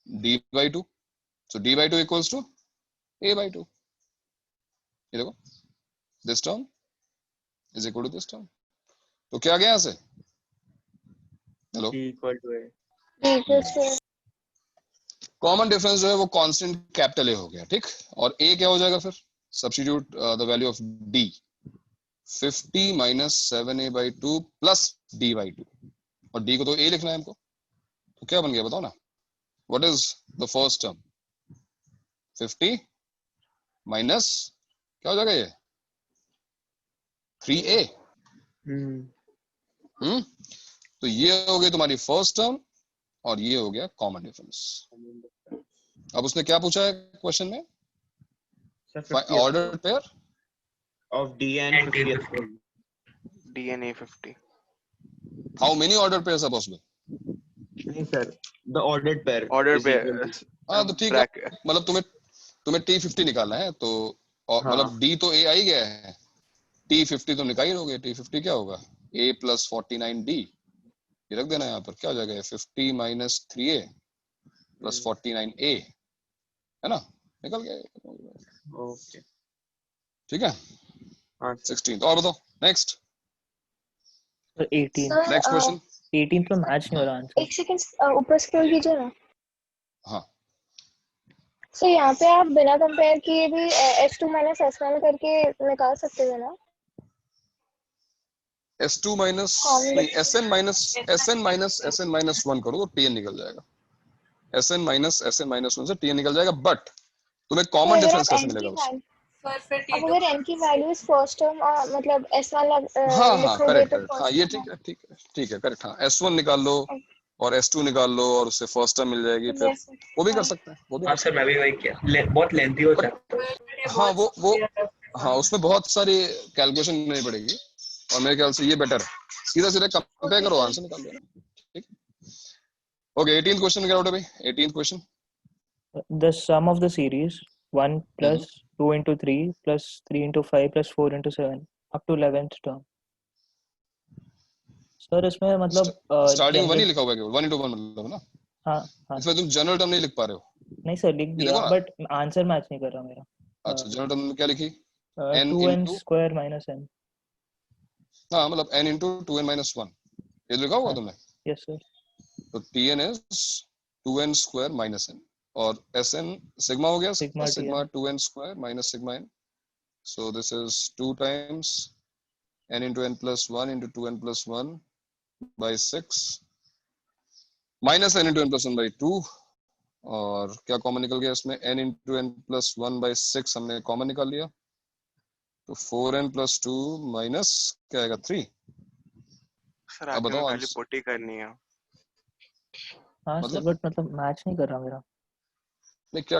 A: d by 2। So d by 2 equals to a by 2। ये देखो, this term is equal to this term. तो क्या आ गया यहाँ से? हेलो, कॉमन डिफरेंस जो है वो कांस्टेंट कैपिटल A हो गया, ठीक? और a क्या हो जाएगा फिर? Substitute the value of d, 50 minus 7a by 2 plus d by 2, और d को तो a लिखना है हमको। तो क्या बन गया बताओ ना? What is the first term? 50 minus क्या हो जाएगा ये? 3a। तो ये हो गई तुम्हारी फर्स्ट टर्म, और ये हो गया कॉमन डिफरेंस। अब उसने क्या पूछा है क्वेश्चन में? Order pair
H: of D and 50th
C: D and A50।
A: How many ordered pairs are possible?
H: नहीं sir, the ordered pair।
C: Ordered pair।
A: हाँ तो ठीक है, मतलब तुम्हें T50 निकालना है, तो मतलब D तो A आ ही गया है, T50 तो निकाल ही लोगे। T50 क्या होगा? A प्लस 49D, ये रख देना यहाँ पर। क्या हो जाएगा? 50 माइनस 3A प्लस 49A, है ना? निकल गया।
H: ओके,
A: ठीक है। 16। और बताओ नेक्स्ट।
J: 18
A: next question.
J: 18 तो मैच नहीं हो रहा आंसर।
G: एक सेकंड ऊपर स्क्रॉल कीजिए ना।
A: हाँ,
G: सो यहाँ पे आप बिना कंपेयर किए भी S2 माइनस S1 करके निकाल सकते हो ना?
A: S2 माइनस SN माइनस 1 करो तो TN निकल जाएगा। SN माइनस 1 से TN निकल जाएगा, बट तुम्हें कॉमन डिफरेंस कैसे मिलेगा उससे?
G: अब अगर n की वैल्यू इस फर्स्ट टर्म मतलब S1
A: हाँ करेक्ट,
G: तो
A: हाँ ये ठीक है करेक्ट। हाँ S1 निकाल लो और S2 निकाल लो और उससे फर्स्ट टर्म मिल जाएगी, फिर वो भी कर सकते हैं, वो भी।
L: हाँ सर, मैं भी वही किया, बहुत लेंथी हो जाता है।
A: हाँ वो हाँ, उसमें बहुत सारी कैलकुलेशन नहीं पड़ेगी, और मेरे ख्याल से ये बेटर है। सीधा कंपेयर करो, आंसर निकाल दो। ठीक, ओके। 18th क्वेश्चन क्या उठा भाई? 18th question.
J: The sum of the series 1 plus 2 into 3 plus 3 into 5 plus 4 into 7 up to 11th term. Sir इसमें मतलब
A: स्टार्टिंग 1 ही लिखा हुआ है, 1 into 1 मतलब ना।
J: हाँ हाँ
A: इसमें तुम जनरल टर्म नहीं लिख पा रहे हो।
J: नहीं सर लिख
A: ये
J: दिया
A: देखो ना,
J: बट आंसर मैच नहीं कर रहा मेरा।
A: अच्छा जनरल टर्म में क्या लिखी? n
J: 2n
A: into
J: square minus n।
A: हाँ मतलब n into 2n minus 1 ये लिखा हुआ तुमने?
J: Yes sir.
A: तो tn is 2n square minus n और sn सिग्मा हो गया, sigma 2n square minus sigma n, so this is 2 times n into n plus 1 into 2n plus 1 by 6 minus n into n plus 1 by 2 और क्या common निकल गया इसमें? n into n plus 1 by 6 हमने common निकाल लिया, तो 4n plus 2 minus क्या आएगा 3।
C: सर आगे में वैल्यू पुट ही करनी है।
J: हाँ सर बट मतलब मैच नहीं कर रहा मेरा।
A: नहीं क्या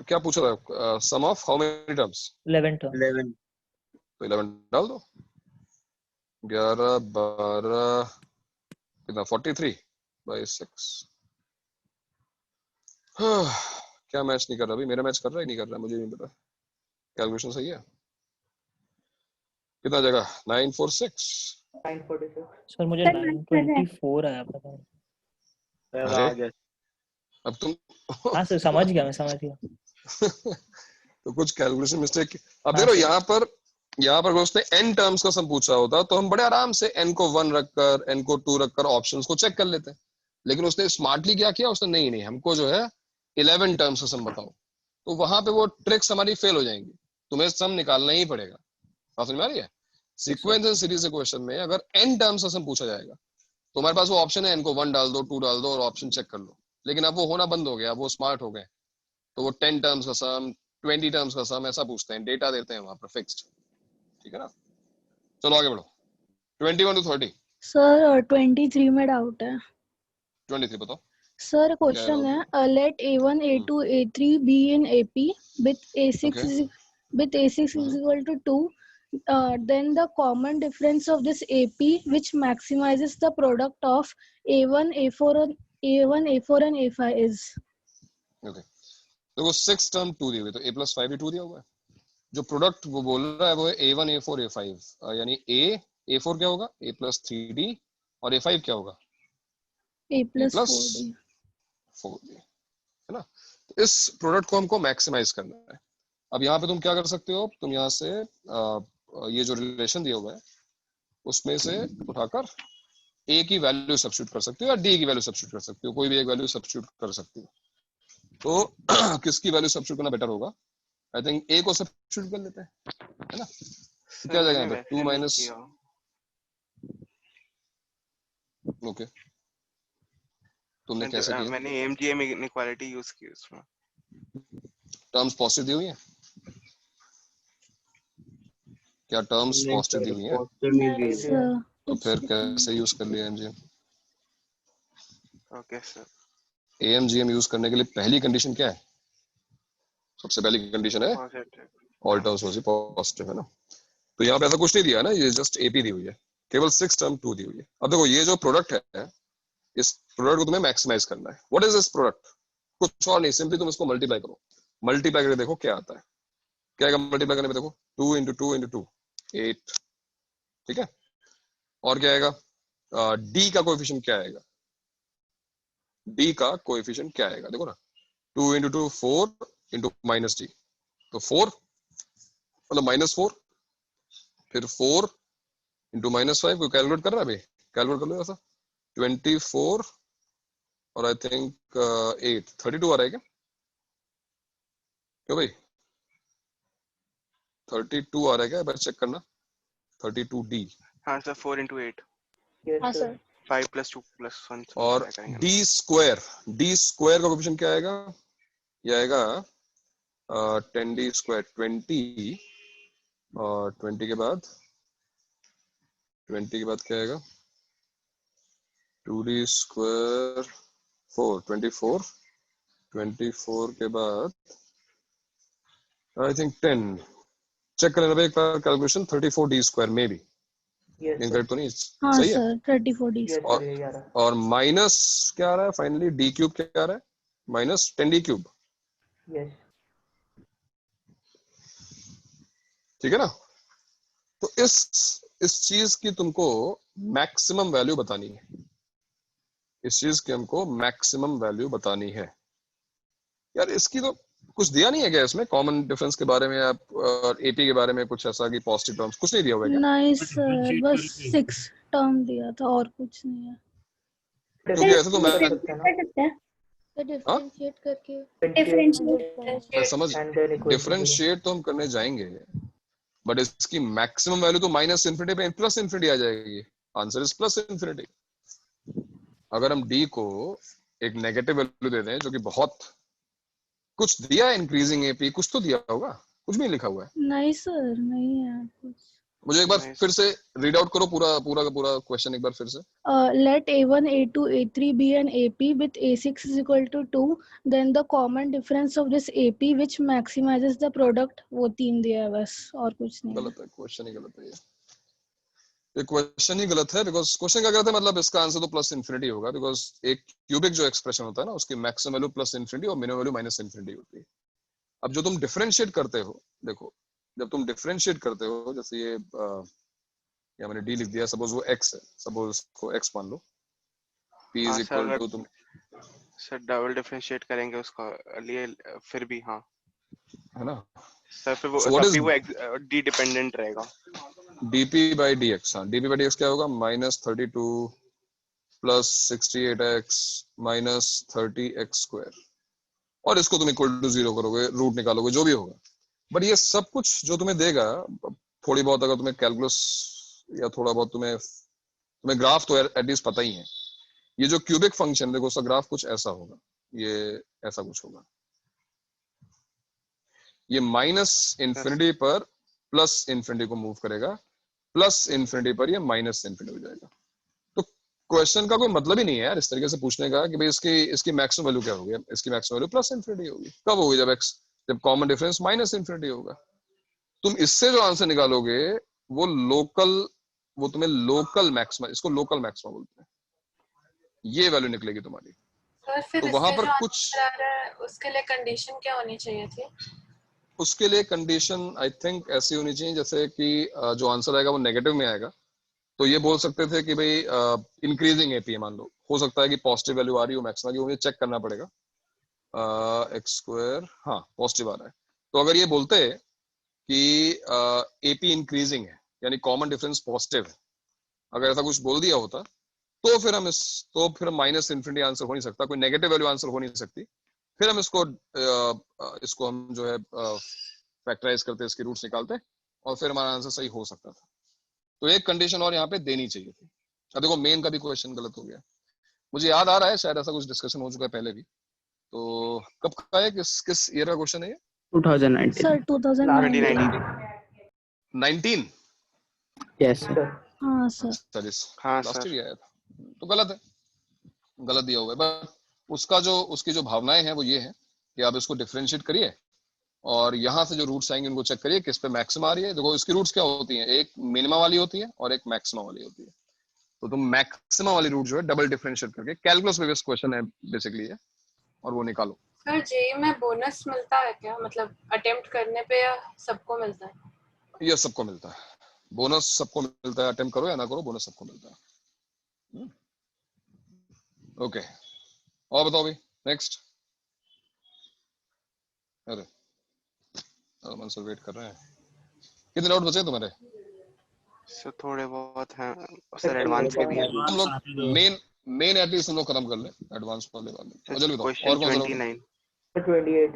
A: क्या पूछ रहा है? Sum of how many terms?
J: 11 terms.
H: 11
A: तो 11 डाल दो, 11 12 कितना 43 by 6। क्या मैच नहीं कर रहा? अभी मेरा मैच कर रहा है नहीं कर रहा है मुझे नहीं पता, कैलकुलेशन सही है? कितना जगह? 946
J: सर मुझे 924 आया पता नहीं।
A: अरे अब तुम
J: हाँ सर समझ गया, मैं समझ गया।
A: तो कुछ कैलकुलेशन मिस्टेक। अब देखो यहाँ पर अगर उसने n टर्म्स का सम पूछा होता तो हम बड़े आराम से n को 1 रखकर n को 2 रखकर ऑप्शंस को चेक कर लेते हैं, लेकिन उसने स्मार्टली क्या किया, उसने नहीं हमको जो है 11 टर्म्स का सम बताओ, तो वहां पे वो ट्रिक्स हमारी फेल हो जाएंगी, तुम्हें सम निकालना ही पड़ेगा। बात समझ में आ रही है? सीक्वेंस एंड सीरीज क्वेश्चन में अगर n टर्म्स का सम पूछा जाएगा तो हमारे पास वो ऑप्शन है n को 1 डाल दो 2 डाल दो और ऑप्शन चेक कर लो, लेकिन अब वो होना बंद हो गया, वो स्मार्ट हो गए, तो वो 10 टर्म्स का सम 20 टर्म्स का सम ऐसा पूछते हैं, डेटा देते हैं वहां पर फिक्स्ड। ठीक है ना, चलो आगे बढ़ो। 21 to 30
R: सर 23 में डाउट है।
A: 23 बताओ
R: सर क्वेश्चन है late a1 a2 a3 be in AP with a6 is equal to 2 then the common difference of this AP which maximizes the product of a1 a4 and a5 is।
A: Okay देखो 6 term 2 दी हुई, तो a plus 5 भी 2 दिया हुआ है, जो product वो बोल रहा है वो है a1 a4 a5, यानी a4 क्या होगा a plus 3d और a5 क्या होगा
R: a plus
A: 4d, है ना। तो इस प्रोडक्ट को हमको मैक्सिमाइज करना है। अब यहाँ पे तुम क्या कर सकते हो, तुम यहाँ से ये जो रिलेशन दिया हुआ है उसमें से उठाकर a की वैल्यू सब्स्टिट्यूट कर सकते हो या d की वैल्यू सब्स्टिट्यूट कर सकते हो, कोई भी एक वैल्यू सब्स्टिट्यूट कर सकते हो। तो किसकी वैल्यू सब्स्टिट्यूट करना बेटर होगा? आई थिंक a को सब्स्टिट्यूट कर लेते हैं, है ना। क्या जगह पे 2 माइनस ओके तुमने कैसे किया?
C: मैंने MGM इनइक्वालिटी यूज की उसमें।
A: टर्म्स पॉजिटिव दी हुई है क्या? टर्म्स पॉजिटिव दी हुई है तो फिर कैसे यूज कर लिया MGM?
C: Okay sir
A: AMGM use करने के लिए पहली कंडीशन क्या है? सबसे पहली कंडीशन है all terms must be positive, है ना। तो यहाँ पे ऐसा कुछ नहीं दिया है ना, ये जस्ट AP दी हुई है, केवल 6 टर्म 2 दी हुई है। अब देखो ये जो प्रोडक्ट है इस प्रोडक्ट को तुम्हें मैक्सिमाइज करना है। What is this product? कुछ और नहीं, सिंपली तुम इसको मल्टीप्लाई करो, मल्टीप्लाई करके देखो क्या आता है। क्या आएगा मल्टीप्लाई करने में? देखो 2 into 2 into 2 8, ठीक है। और क्या आएगा? D का कोएफिशिएंट क्या आएगा? D का कोएफिशिएंट क्या आएगा? देखो ना 2 into 2 4 into minus D, तो 4 मतलब -4, फिर 4 into -5 को कैलकुलेट कर रहा है भाई, कैलकुलेट कर लो ऐसा 24 और आई थिंक 8 32 आ रहा है क्या? क्यों भाई 32 आ रहा है क्या? बस चेक करना 32D।
C: हाँ सर 4 into 8
R: हाँ सर
C: 5 plus 2 plus 1
A: और D स्क्वायर का कोएफिशिएंट क्या आएगा? ये आएगा 10D स्क्वायर 20 और 20 के बाद क्या आएगा? 2D स्क्वायर 4 24 के बाद आई थिंक 10। चेक कर लेना भाई एक बार कैलकुलेशन 34D स्क्वायर में भी इनकरेक्ट तो नहीं?
R: हाँ
A: सही है
R: सर 34D
A: और माइनस क्या आ रहा है फाइनली? D क्यूब क्या आ रहा है? -10D cube. ठीक है ना। तो इस चीज की तुमको मैक्सिमम वैल्यू बतानी है, इस चीज की हमको मैक्सिमम वैल्यू बतानी है। यार इसकी तो कुछ दिया नहीं है क्या इसमें, कॉमन डिफरेंस के बारे में या एपी के बारे में कुछ ऐसा कि पॉजिटिव टर्म्स कुछ नहीं दिया हुआ है क्या?
R: नहीं सर, बस 6 टर्म दिया था और कुछ नहीं है।
A: क्योंकि ऐसे तो मैं
R: डिफरेंशिएट करके
A: मैं समझ डिफरेंशिएट तो हम करने जाएंगे, बट इसकी मैक्सिमम वैल्यू तो माइनस इन्फिनिटी पे प्लस इन्फिनिटी आ जाएगी। Answer is plus infinity. अगर हम डी को एक नेगेटिव वैल्यू दे दें, जो कि बहुत कुछ दिया है, इंक्रीजिंग एपी कुछ तो दिया होगा, कुछ भी लिखा हुआ है।
R: नहीं सर, नहीं है कुछ।
A: मुझे एक बार फिर से रीड आउट करो पूरा पूरा का पूरा क्वेश्चन एक बार फिर से।
R: Let A1, A2, A3 be an AP with A6 is equal to 2, then the common difference of this AP which maximizes the product, वो 3 दिया है बस, और कुछ नहीं।
A: गलत है, क्वेश्चन ही गलत है ये क्वेश्चन ही गलत है। बिकॉज क्वेश्चन क्या कहता है, मतलब इसका आंसर तो प्लस इन्फिनिटी होगा, बिकॉज एक क्यूबिक जो एक्सप्रेशन होता है ना, उसकी मैक्सिमम वैल्यू प्लस इन्फिनिटी और मिनिमम वैल्यू माइनस इन्फिनिटी होती है। अब जो तुम डिफरेंशिएट करते हो, देखो जब तुम डिफरेंशिएट करते हो, जैसे ये या मैंने डी लिख दिया, सपोज वो x है, सपोज इसको x मान लो, p इज इक्वल टू, तुम
C: सर डबल डिफरेंशिएट करेंगे उसका लिए फिर भी, हाँ
A: है ना
C: सर, फिर वो तब भी वो डी डिपेंडेंट रहेगा।
A: dp by dx, हाँ dp by dx क्या होगा, -32 plus 68x minus 30x square, और इसको तुम इक्वल टू 0 करोगे, रूट निकालोगे, जो भी होगा। बट ये सब कुछ जो तुम्हें देगा, थोड़ी बहुत अगर तुम्हें कैलकुलस या थोड़ा बहुत तुम्हें ग्राफ तो एटलीस्ट पता ही है। ये जो क्यूबिक फंक्शन, देखो उसका ग्राफ कुछ ऐसा होगा, ये ऐसा कुछ होगा, ये माइनस इन्फिनिटी पर प्लस इन्फिनिटी को मूव करेगा, प्लस इन्फिनिटी पर ये माइनस इन्फिनिटी हो जाएगा। तो क्वेश्चन का कोई मतलब ही नहीं है यार इस तरीके से पूछने का कि भाई इसकी मैक्सिमम वैल्यू क्या होगी। इसकी मैक्सिमम वैल्यू प्लस इन्फिनिटी होगी। कब होगी? जब कॉमन डिफरेंस माइनस इन्फिनिटी होगा। तुम इससे जो आंसर निकालोगे वो तुम्हें लोकल मैक्सिमम, इसको लोकल मैक्सिमम बोलते हैं, ये वैल्यू निकलेगी तुम्हारी।
F: फिर
A: तो वहां पर कुछ
F: उसके लिए कंडीशन क्या होनी चाहिए थी?
A: उसके लिए कंडीशन आई थिंक ऐसी होनी चाहिए जैसे कि जो आंसर आएगा वो नेगेटिव में आएगा, तो ये बोल सकते थे कि भाई इंक्रीजिंग एपी, मान लो हो सकता है कि पॉजिटिव वैल्यू आ रही हो मैक्सिमम की, मुझे चेक करना पड़ेगा। एक्स स्क्वायर, हाँ पॉजिटिव आ रहा है, तो अगर ये बोलते कि एपी इंक्रीजिंग है यानी कॉमन डिफरेंस पॉजिटिव है, अगर ऐसा कुछ बोल दिया होता तो फिर माइनस इन्फिनिटी आंसर हो नहीं सकता, कोई नेगेटिव वैल्यू आंसर हो नहीं सकती। फिर हम इसको हम जो है फैक्टराइज करते, इसके रूट्स निकालते और फिर हमारा आंसर सही हो सकता था। तो एक कंडीशन और यहाँ पे देनी चाहिए थी। अब देखो मेन का भी क्वेश्चन गलत हो गया। मुझे याद आ रहा है शायद ऐसा कुछ डिस्कशन हो चुका है पहले भी। तो कब का है, किस ईयर का क्वेश्चन है ये?
R: 2019 सर,
A: 2019
R: यस सर। हाँ सर,
A: लास्ट ईयर आया था, तो गलत दिया हुआ है। बट उसकी जो भावनाएं हैं वो ये है कि आप इसको डिफरेंशिएट करिए और यहाँ से जो रूट्स आएंगे उनको चेक करिए किस पे मैक्सिमम आ रही है। देखो इसकी रूट्स क्या होती हैं, एक मिनिमा वाली होती है और एक मैक्सिमा वाली होती है। तो तुम मैक्सिमा वाली रूट जो है डबल डिफरेंशिएट करके, कैलकुलस बेस्ड क्वेश्चन है बेसिकली है, और वो निकालो।
F: सर जेईई में बोनस मिलता है क्या, मतलब अटेम्प्ट करने पे, या सबको मिलता है?
A: ये सबको मिलता है, बोनस सबको मिलता है, अटेम्प्ट करो या ना करो बोनस सबको मिलता है। ओके, और बताओ भाई नेक्स्ट। अरे मन सर वेट कर रहे हैं। कितने डाउट बचे तुम्हारे?
C: सर थोड़े बहुत हैं सर, एडवांस के भी हैं।
A: हम लोग मेन एटलीस्ट हम लोग खत्म कर ले, एडवांस वाले जल्दी बताओ। और कौन सा? 28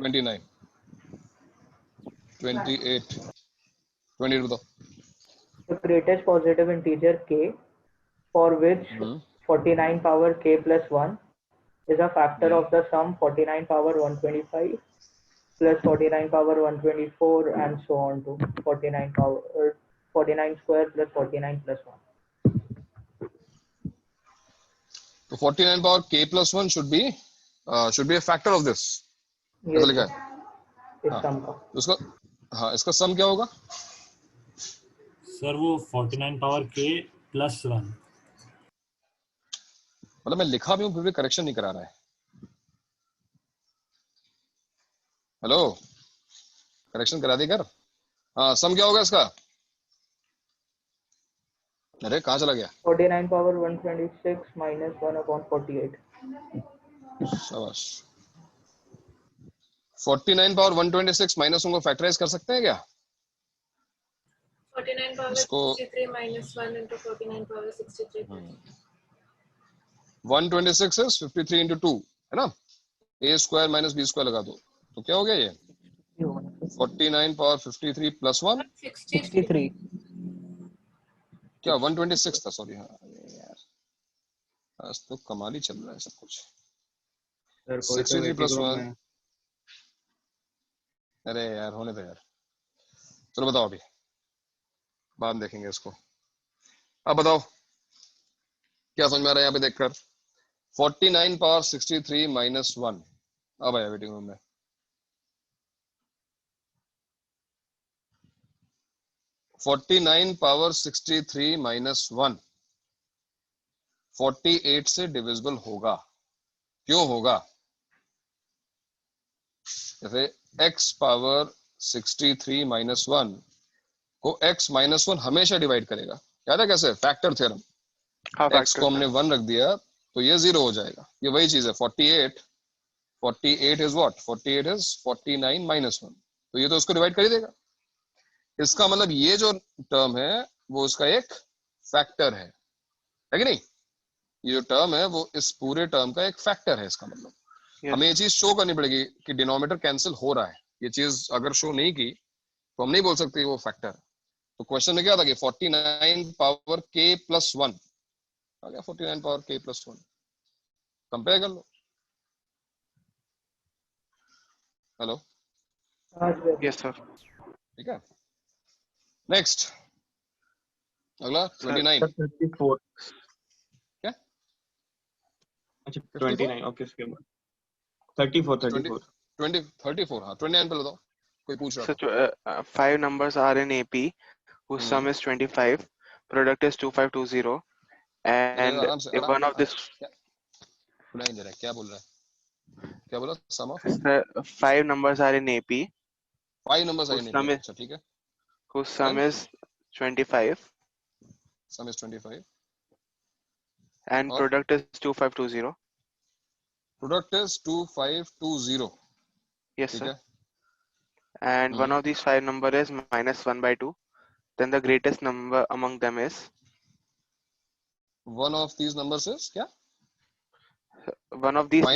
A: बताओ।
S: The greatest positive integer k for which 49 power k plus 1 is a factor of the sum 49 power 125 plus 49 power 124 and so on to 49 square plus 49 plus 1.
A: So 49 power k plus 1 should be a factor of this. ऐसा लिखा है।
S: इस सम का
A: उसका, हाँ इसका सम क्या होगा
O: सर? वो 49 पावर k plus 1।
A: मतलब मैं लिखा भी हूँ फिर भी करेक्शन नहीं करा रहा है। हेलो, करेक्शन करा दी कर। हाँ सम क्या होगा इसका? अरे कहाँ चला गया?
S: 49 power 126 minus 1/48.
A: शाबाश। 49 पावर 126 माइनस उनको फैक्टराइज कर सकते हैं क्या?
F: 49 power
A: इसको
F: 63 minus 1 into 49 power 63.
A: 126 is 53 into 2 है ना? a square minus b square लगा दो तो क्या हो गया ये? 49 पावर 53 प्लस 1
J: 63
A: क्या 126 था? सॉरी हाँ यार आज तो कमाल ही चल रहा है सब कुछ। 63 प्लस 1 अरे यार होने दो यार। चलो बताओ अभी बाद में देखेंगे इसको। अब बताओ क्या समझ में आ रहा है यहाँ पे देखकर? 49 पावर 63 माइनस 1 अब आया वेटिंग रूम में। (49 पावर 63 माइनस 1) 48 से डिविजिबल होगा। क्यों होगा? जैसे x पावर 63 माइनस 1 को x माइनस 1 हमेशा डिवाइड करेगा। याद है कैसे? Factor theorem. x को हमने 1 रख दिया तो ये 0 हो जाएगा। ये वही चीज है। 48 इज व्हाट? 48 इज 49 माइनस 1 तो ये तो उसको डिवाइड कर ही देगा। इसका मतलब ये जो टर्म है वो उसका एक फैक्टर है कि नहीं? ये जो टर्म है वो इस पूरे टर्म का एक फैक्टर है। इसका मतलब हमें ये चीज शो करनी पड़ेगी कि डिनोमिनेटर कैंसिल हो रहा है। ये चीज अगर शो नहीं की तो हम नहीं बोल सकते वो फैक्टर है। तो क्वेश्चन में क्या था कि 49 पावर k प्लस 1 आ गया। 49 पावर k प्लस 1 कंपेयर कर लो। Hello
C: yes sir.
A: ठीक है नेक्स्ट अगला 29
H: 34
A: क्या?
H: अच्छा 29 ओके उसके बाद 34
A: हाँ 29 पे बताओ। कोई पूछ रहा
C: था। 5 numbers are in AP whose sum is 25, product is 2520 and if one of this
A: नहीं दे रहा क्या बोल रहा है? क्या बोला? सम of
C: 5 numbers are in AP
A: 5 numbers are in AP। अच्छा ठीक है।
C: whose sum is 25
A: sum is 25
C: and product is 2520
A: product is 2520
C: yes sir and one of these 5 number is minus 1/2 then the greatest number among them is
A: one of these numbers is क्या?
C: one of these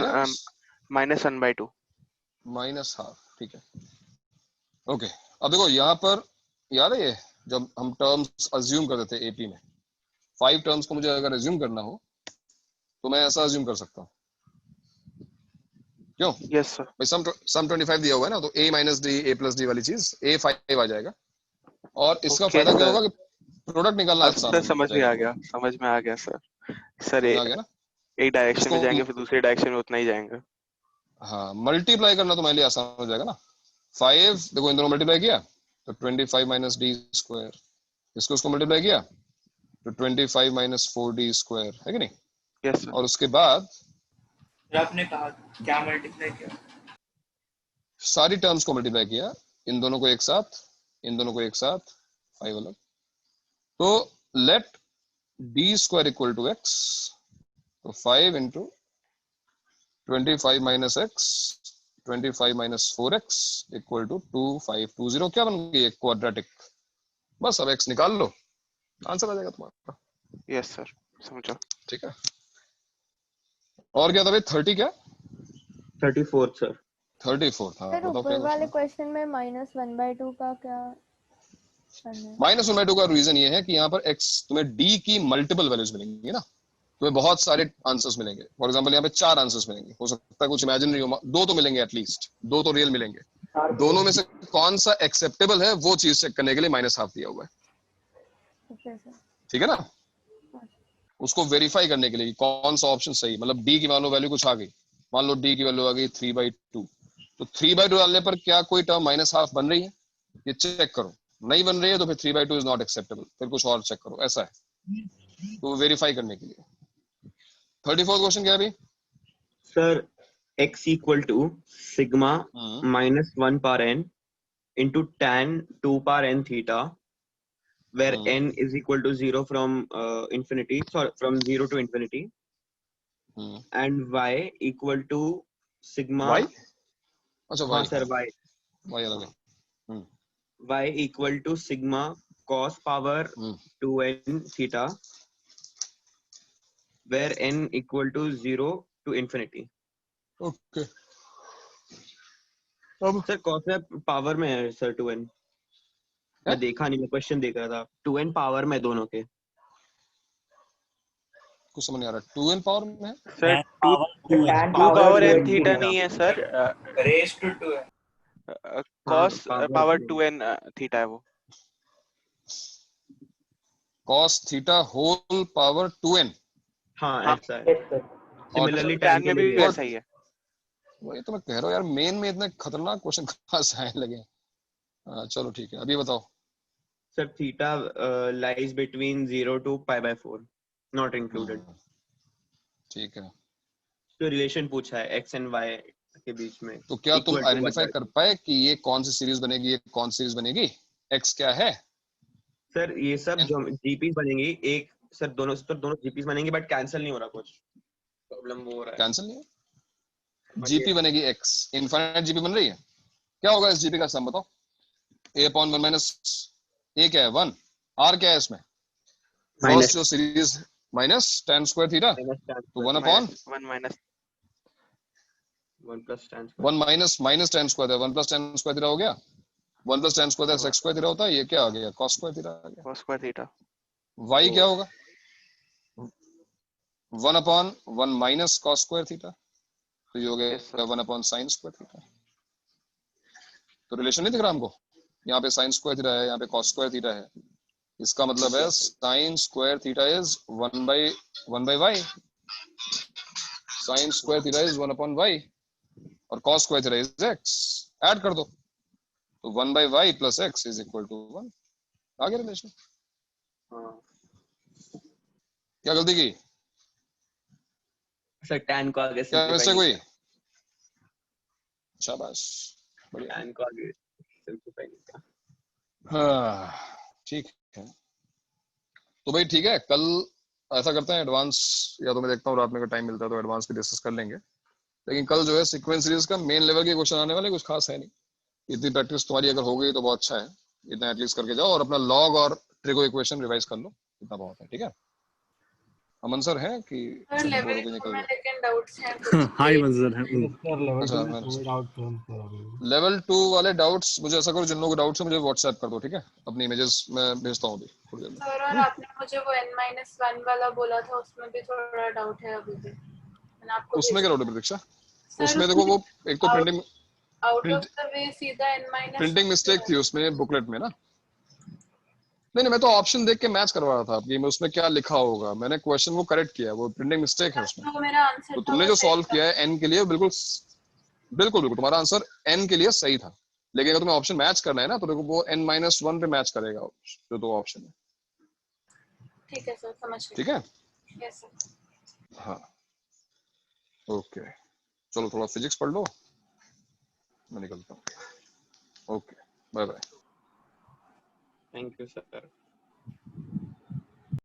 C: minus 1/2
A: minus half ठीक है। Okay अब देखो यहाँ पर याद है ये जब हम टर्म्स अज्यूम करते थे एपी में 5 टर्म्स को मुझे अगर अज्यूम करना हो तो मैं ऐसा अज्यूम कर सकता हूँ। क्यों?
C: यस सर
A: भाई सम 25 दिया हुआ है ना तो a minus D a plus D वाली चीज a 5 आ जाएगा और इसका फायदा क्या होगा कि प्रोडक्ट निकालना आसान
C: है। समझ में आ गया सर। सर
A: आ गया ना?
C: एक डायरेक्शन में जाएंगे फिर दूसरे डायरेक्शन में उतना ही जाएंगे।
A: हाँ मल्टीप्लाई करना तुम्हारे लिए आसान हो जाएगा ना। 5 देखो इन दोनों मल्टीप्लाई किया तो 25 माइनस डी स्क्वायर इसको उसको मल्टीप्लाई किया तो 25 माइनस 4d स्क्वायर है कि नहीं?
C: Yes sir.
A: और उसके बाद
Q: आपने कहा क्या मल्टीप्लाई किया?
A: सारी टर्म्स को मल्टीप्लाई किया इन दोनों को एक साथ इन दोनों को एक साथ 5 अलग तो let d square equal to x तो 5 into 25 minus x 25 minus 4x equal to 2520 क्या बन गई? एक क्वाड्रेटिक। बस अब x निकाल लो आंसर आ जाएगा तुम्हारा।
C: यस सर समझा।
A: ठीक है और क्या था भाई? 30 क्या?
H: 34 सर
A: 34 था।
G: सर ऊपर वाले क्वेश्चन में minus 1/2 का क्या करना है?
A: माइनस 1/2 का रीजन ये है कि यहाँ पर x तुम्हें d की मल्टीपल वैल्यूज मिलेंगी ना तुम्हें बहुत सारे आंसर्स मिलेंगे। फॉर एग्जांपल यहाँ पे 4 आंसर्स मिलेंगे। हो सकता है कुछ इमेजिनरी हो 2 तो मिलेंगे एटलीस्ट 2 तो रियल मिलेंगे। दोनों में से कौन सा एक्सेप्टेबल है वो चीज चेक करने के लिए माइनस हाफ दिया हुआ है। ठीक है ना? उसको वेरीफाई करने के लिए कौन सा ऑप्शन सही मतलब d की मान लो वैल्यू कुछ आ गई मान लो d की वैल्यू आ गई 3/2 तो 3/2 डालने पर क्या कोई टर्म माइनस हाफ बन रही है? ये चेक करो। नहीं बन रही है तो फिर 3/2 इज नॉट एक्सेप्टेबल फिर कुछ और चेक करो। ऐसा है तो वेरीफाई करने के लिए। 34th क्वेश्चन क्या है अभी?
H: Sir x equal to sigma minus 1 power n into tan 2 power n theta, where n is equal to 0 from infinity, sorry, from 0 to infinity, and y equal to sigma.
A: Y? अच्छा y.
H: हाँ sir, y.
A: Y अलग है.
H: Y equal to sigma cos power 2n theta, where n equal to 0 to infinity.
A: Okay.
H: Sir cos में power में है sir 2n. मैं देखा नहीं, मैं क्वेश्चन देख रहा था. 2n पावर में दोनों के.
A: कुछ समझ नहीं आ रहा. 2n पावर में है
C: सर 2 पावर n थीटा नहीं है sir, raise to 2n cos power 2n theta है वो.
A: cos theta whole power 2n.
H: हाँ ऐसा है. सिमिलरली tan
C: में भी वैसा ही है.
A: वही तो मैं कह रहा हूँ यार, मेन में इतने खतरनाक क्वेश्चन कहाँ से आने लगे. चलो ठीक है, अभी बताओ.
H: Sir theta lies between 0 to pi/4, not included.
A: ठीक है.
H: तो रिलेशन पूछा है x and y के बीच में.
A: तो क्या तुम आइडेंटिफाई कर पाए कि ये कौन सी सीरीज बनेगी, ये कौन सी सीरीज बनेगी, x क्या है?
H: सर ये सब जो जीपीस बनेंगी, एक सर दोनों जीपीस बनेंगी, बट कैंसिल नहीं हो रहा. कुछ प्रॉब्लम वो हो रहा है.
A: कैंसिल नहीं है. जीपी बनेगी x, इनफाइनाइट जीपी बन रही है. क्या होगा इस जीपी का सम बताओ. a/1 माइनस a क्या है 1, r क्या है इसमें फर्स्ट जो series minus tan square theta, तो 1 upon
C: 1 minus
H: 1 plus tan
A: 1 minus minus tan square, 1 plus tan square theta हो गया. 1 plus tan square sec square theta होता है. ये क्या आ गया cos स्क्वायर थीटा आ गया.
C: cos square theta.
A: y क्या होगा 1 upon 1 minus cos square theta, तो ये हो गया 1 अपॉन sin स्क्वायर थीटा. तो रिलेशन नहीं दिख रहा हमको. यहाँ पे sin स्क्वायर थीटा है, यहाँ पे cos स्क्वायर थीटा है. इसका मतलब है sin square theta is 1 by y. sin square theta is 1 upon y और cos square theta is x. Add कर दो तो 1 by y plus x is equal to 1. आ गया रिलेशन. क्या गलती की
H: सर? tan को आगे
A: क्या मिस्टेक हुई? शाबाश, बढ़िया.
H: tan को आगे सिंपलीफाई किया.
A: हाँ ठीक है. तो भाई ठीक है, कल ऐसा करते हैं एडवांस, या तो मैं देखता हूँ रात में अगर टाइम मिलता है तो एडवांस पे डिस्कस कर लेंगे. लेकिन कल जो है सीक्वेंस सीरीज का मेन लेवल के क्वेश्चन आने वाले, कुछ खास है नहीं. इतनी प्रैक्टिस तुम्हारी अगर हो गई तो बहुत अच्छा है. इतना एटलीस्ट करके जाओ और अपना लॉग और ट्रिगो इक्वेशन रिवाइज कर लो, इतना बहुत है. ठीक है. अमन सर है कि
F: लेवल 2 में लेकिन डाउट्स हैं.
P: हाय मंजर है.
A: लेवल 2 वाले डाउट्स मुझे ऐसा करो, जिन लोगों को डाउट्स है मुझे व्हाट्सएप कर दो. ठीक है, अपनी इमेजेस मैं भेजता हूँ अभी थोड़ी देर में.
F: सर और आपने मुझे वो n-1 वाला बोला था, उसमें भी थोड़ा डाउट है अभी भी. मैंने आपको
A: उसमें क्या डाउट है प्रतीक्षा? उसमें देखो वो एक तो printing
F: out of the way सीधा n-
A: प्रिंटिंग मिस्टेक थी उसमें बुकलेट में ना. नहीं मैं तो ऑप्शन देख के मैच करवा रहा था कि मैं उसमें क्या लिखा होगा. मैंने क्वेश्चन वो करेक्ट किया, वो प्रिंटिंग मिस्टेक है उसमें.
F: तो मेरा आंसर
A: तो तुमने जो सॉल्व किया है n के लिए बिल्कुल बिल्कुल बिल्कुल तुम्हारा आंसर n के लिए सही था. लेकिन अगर तुम्हें ऑप्शन मैच करना है ना, तो देखो वो n-1 पे मैच करेगा जो दो ऑप्शन है.
F: ठीक है सर, समझ गए.
A: ठीक है.
F: Yes sir.
A: हाँ ओके, चलो थोड़ा फिजिक्स पढ़ लो, मैं निकलता हूँ. Okay bye bye.
H: Thank you sir.